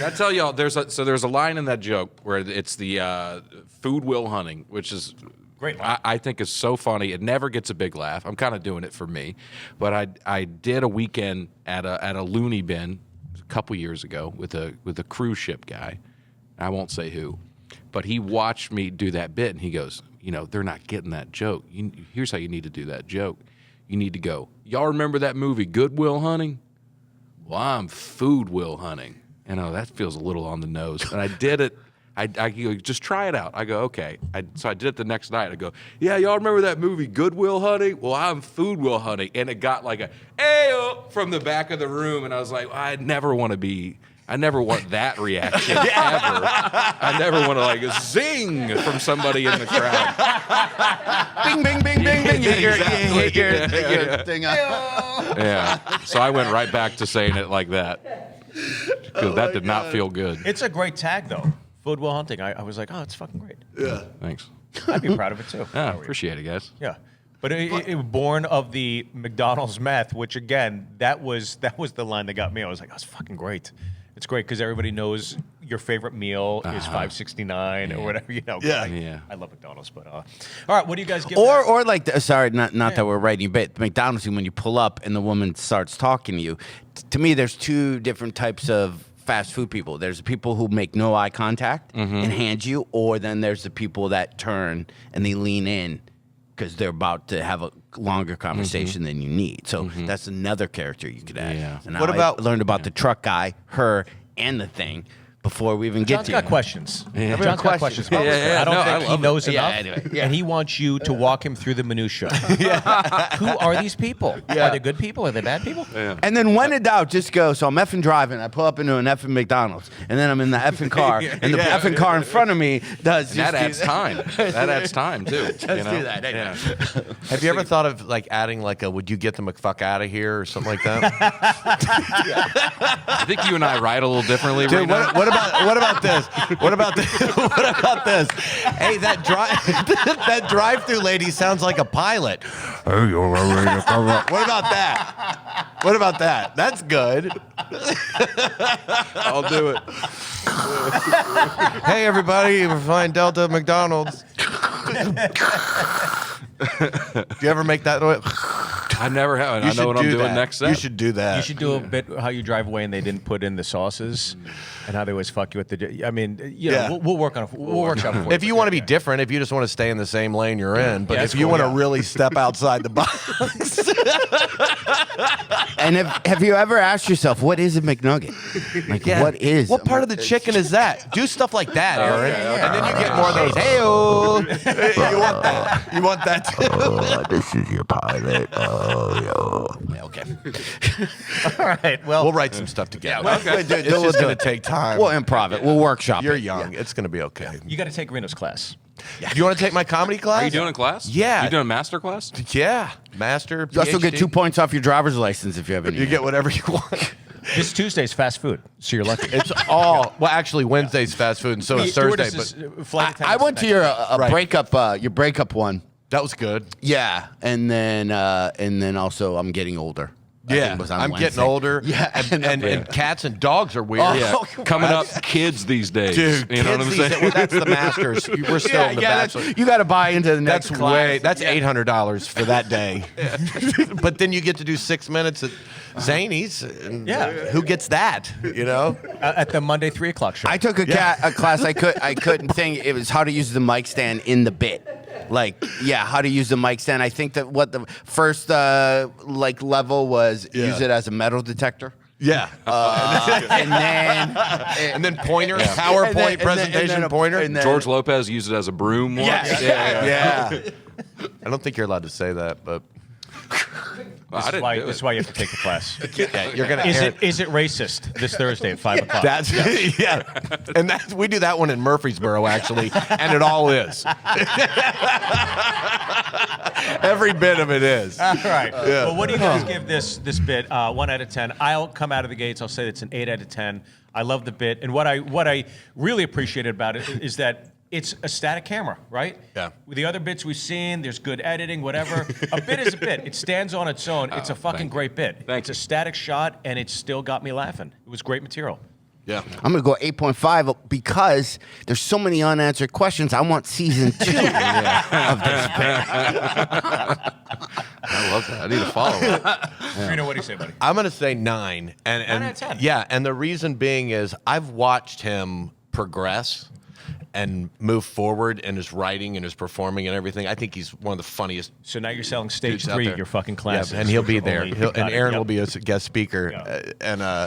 I tell y'all, there's a line in that joke where it's the food will hunting, which is Great line. I think is so funny. It never gets a big laugh. I'm kind of doing it for me, but I did a weekend at a loony bin a couple years ago with a cruise ship guy. I won't say who, but he watched me do that bit and he goes, they're not getting that joke. Here's how you need to do that joke. You need to go, y'all remember that movie Good Will Hunting? Well, I'm food will hunting. That feels a little on the nose. And I did it I go, just try it out. I go, okay. So I did it the next night. I go, yeah, y'all remember that movie Goodwill Hunting? Well, I'm Food Will Hunting. And it got like a, ayo, from the back of the room. And I was like, I never want that reaction ever. I never want to like zing from somebody in the crowd. Bing, bing, bing, bing, bing. You hit your thing up. Yeah. So I went right back to saying it like that. Because that did not feel good. It's a great tag, though. Food Will Hunting. I was like, oh, it's fucking great. Yeah. Thanks. I'd be proud of it, too. Yeah, appreciate it, guys. Yeah. But it was born of the McDonald's meth, which, again, that was the line that got me. I was like, oh, it's fucking great. It's great because everybody knows your favorite meal is $5.69 or whatever, you know. Yeah. Yeah. I love McDonald's, but all right, what do you guys give? Or like, sorry, not that we're writing, but McDonald's, when you pull up and the woman starts talking to you, to me, there's two different types of fast food people. There's the people who make no eye contact and hand you, or then there's the people that turn and they lean in because they're about to have a longer conversation than you need. So that's another character you could add. Yeah. And What about- I learned about the truck guy, her, and the thing before we even get John's to got you. questions. Yeah. John's got Questions. questions. Yeah, I don't no, I think he love it. knows Yeah, enough, anyway, yeah. and he wants you to walk him through the minutia. Who are these people? Are they good people? Are they bad people? And then when in doubt, just go. So I'm effing driving. I pull up into an effing McDonald's, and then I'm in the effing car, and the effing car in front of me does. And that adds time. That adds time, too. Just do that. Yeah. Have you ever thought of like adding like a "Would you get the McFuck out of here" or something like that? I think you and I write a little differently right Dude, now. what about this? What about this? What about this? Hey, that drive-through lady sounds like a pilot. What about that? What about that? That's good. I'll do it. Hey, everybody, we're flying Delta McDonald's. Do you ever make that noise? I never have. You I know should what I'm do doing that. next You step. should do that. You should do a bit how you drive away and they didn't put in the sauces, and how they always fuck you with the. I mean, you know, Yeah. we'll work on it. We'll workshop it for If you want to be different, if you just want to stay in the same lane you're in, but Yeah, if that's you cool, want to yeah. really step outside the box, And have you ever asked yourself, what is a McNugget? Like, what is? what part of the chicken is that? Do stuff like that, Aaron, and then you get more of those. Hey-o. You want that? You want that too? This is your pilot. Okay. All right. Well, We'll write some stuff together. Okay. It's just going to take time. We'll improv it. We'll workshop You're it. young. It's going to be okay. you got to take Reno's class. Do you want to take my comedy class? Are you doing a class? Yeah. You doing a master class? Yeah. Master, You also get PhD. 2 points off your driver's license if you have any. You get whatever you want. This Tuesday's fast food, so you're lucky. It's all, well, actually, Wednesday's fast food, and so is Thursday. But Flight I went to your Right. your breakup one. that was good. Yeah, and then also I'm getting older. I think Yeah, it was on I'm Wednesday. getting older. Yeah, and cats and dogs are weird. Oh, Yeah. Coming up, kids these days. Dude, you know what I'm kids saying? these days- well, that's the Masters. We're still in the Bachelor. You got to buy into the next That's class. way. That's $800 for that day. But then you get to do 6 minutes at Zany's. And Yeah. who gets that? You know. at the Monday 3:00 show. I took a class. I couldn't think. It was how to use the mic stand in the bit. Like, yeah, how to use the mic stand. I think that what the first level was use it as a metal detector. Yeah. And then pointer, PowerPoint presentation pointer. and then- George Lopez used it as a broom once. Yeah. I don't think you're allowed to say that, but Well, I This didn't do is it. why you have to take the class. yeah, you're gonna. Is it racist this Thursday at 5:00? That's yeah, and that's we do that one in Murfreesboro actually, and it all is. Every bit of it is. All right. Well, what do you guys give this bit? 1 out of 10. I'll come out of the gates. I'll say it's an 8 out of 10. I love the bit, and what I really appreciated about it is that it's a static camera, right? Yeah. With the other bits we've seen, there's good editing, whatever. A bit is a bit. It stands on its own. It's a fucking great bit. Thank It's a static shot, and it still got me laughing. It was great material. Yeah. I'm gonna go 8.5 because there's so many unanswered questions. I want season 2 of this bit. I love that. I need to follow it. Reno, what do you say, buddy? I'm gonna say 9, and 9 out of 10. Yeah, and the reason being is I've watched him progress. and move forward in his writing and his performing and everything. I think he's one of the funniest. So now you're selling stage dudes out 3 there. at your fucking classes. Yeah, and he'll be which there. only- And got it, Aaron yep. will be a guest speaker. Yeah.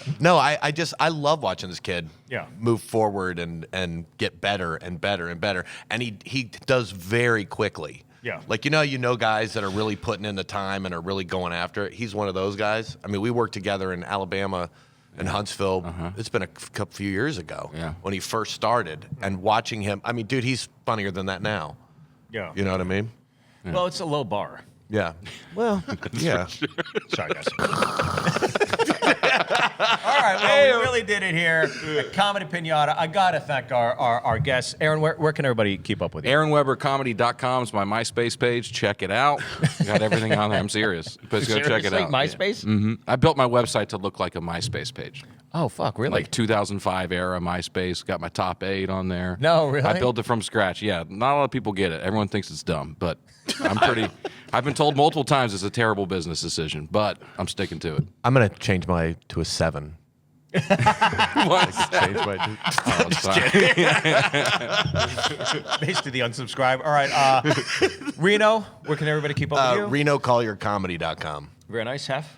I love watching this kid Yeah. move forward and get better and better and better. And he does very quickly. Yeah. Like, you know guys that are really putting in the time and are really going after it. He's one of those guys. I mean, we worked together in Alabama and Huntsville. It's been a few years ago when he first started. And watching him, I mean, dude, he's funnier than that now. Yeah. You know what I mean? Well, it's a low bar. Yeah. Well, yeah. Sorry, guys. All right, well, we really did it here at Comedy Pinata. I got to thank our guests. Aaron, where can everybody keep up with you? AaronWeberComedy.com is my MySpace page. Check it out. Got everything on there. I'm serious. But go check it Seriously? out. MySpace? I built my website to look like a MySpace page. Oh, fuck, really? Like 2005 era MySpace. Got my top 8 on there. No, really? I built it from scratch. Yeah, not a lot of people get it. Everyone thinks it's dumb, but I've been told multiple times it's a terrible business decision, but I'm sticking to it. I'm going to change to a 7. What? Change my. Oh, sorry. Basically, the unsubscribe. All right, Reno, where can everybody keep up with you? RenoCollierComedy.com. Very nice, Hef.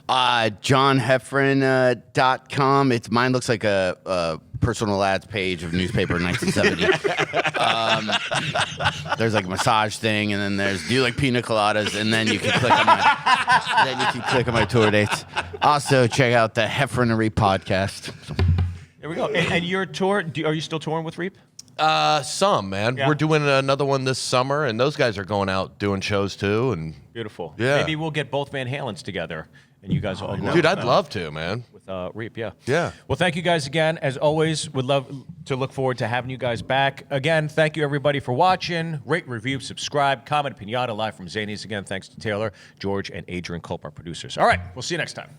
JohnHeffron.com. Mine looks like a personal ads page of newspaper in 1970. There's like a massage thing, and then there's do you like pina coladas, and then you can click on my tour dates. Also, check out the Heffronery podcast. There we go. And your tour, are you still touring with Reap? Some, man. Yeah. We're doing another one this summer, and those guys are going out doing shows too. And Beautiful. Yeah. Maybe we'll get both Van Halens together, and you guys all go dude, I'd love to, man. with Reap, yeah. Yeah. Well, thank you guys again. As always, would love to look forward to having you guys back. Again, thank you everybody for watching. Rate, review, subscribe. Comedy Pinata live from Zanies. Again, thanks to Taylor, George, and Adrian Culp, our producers. All right, we'll see you next time.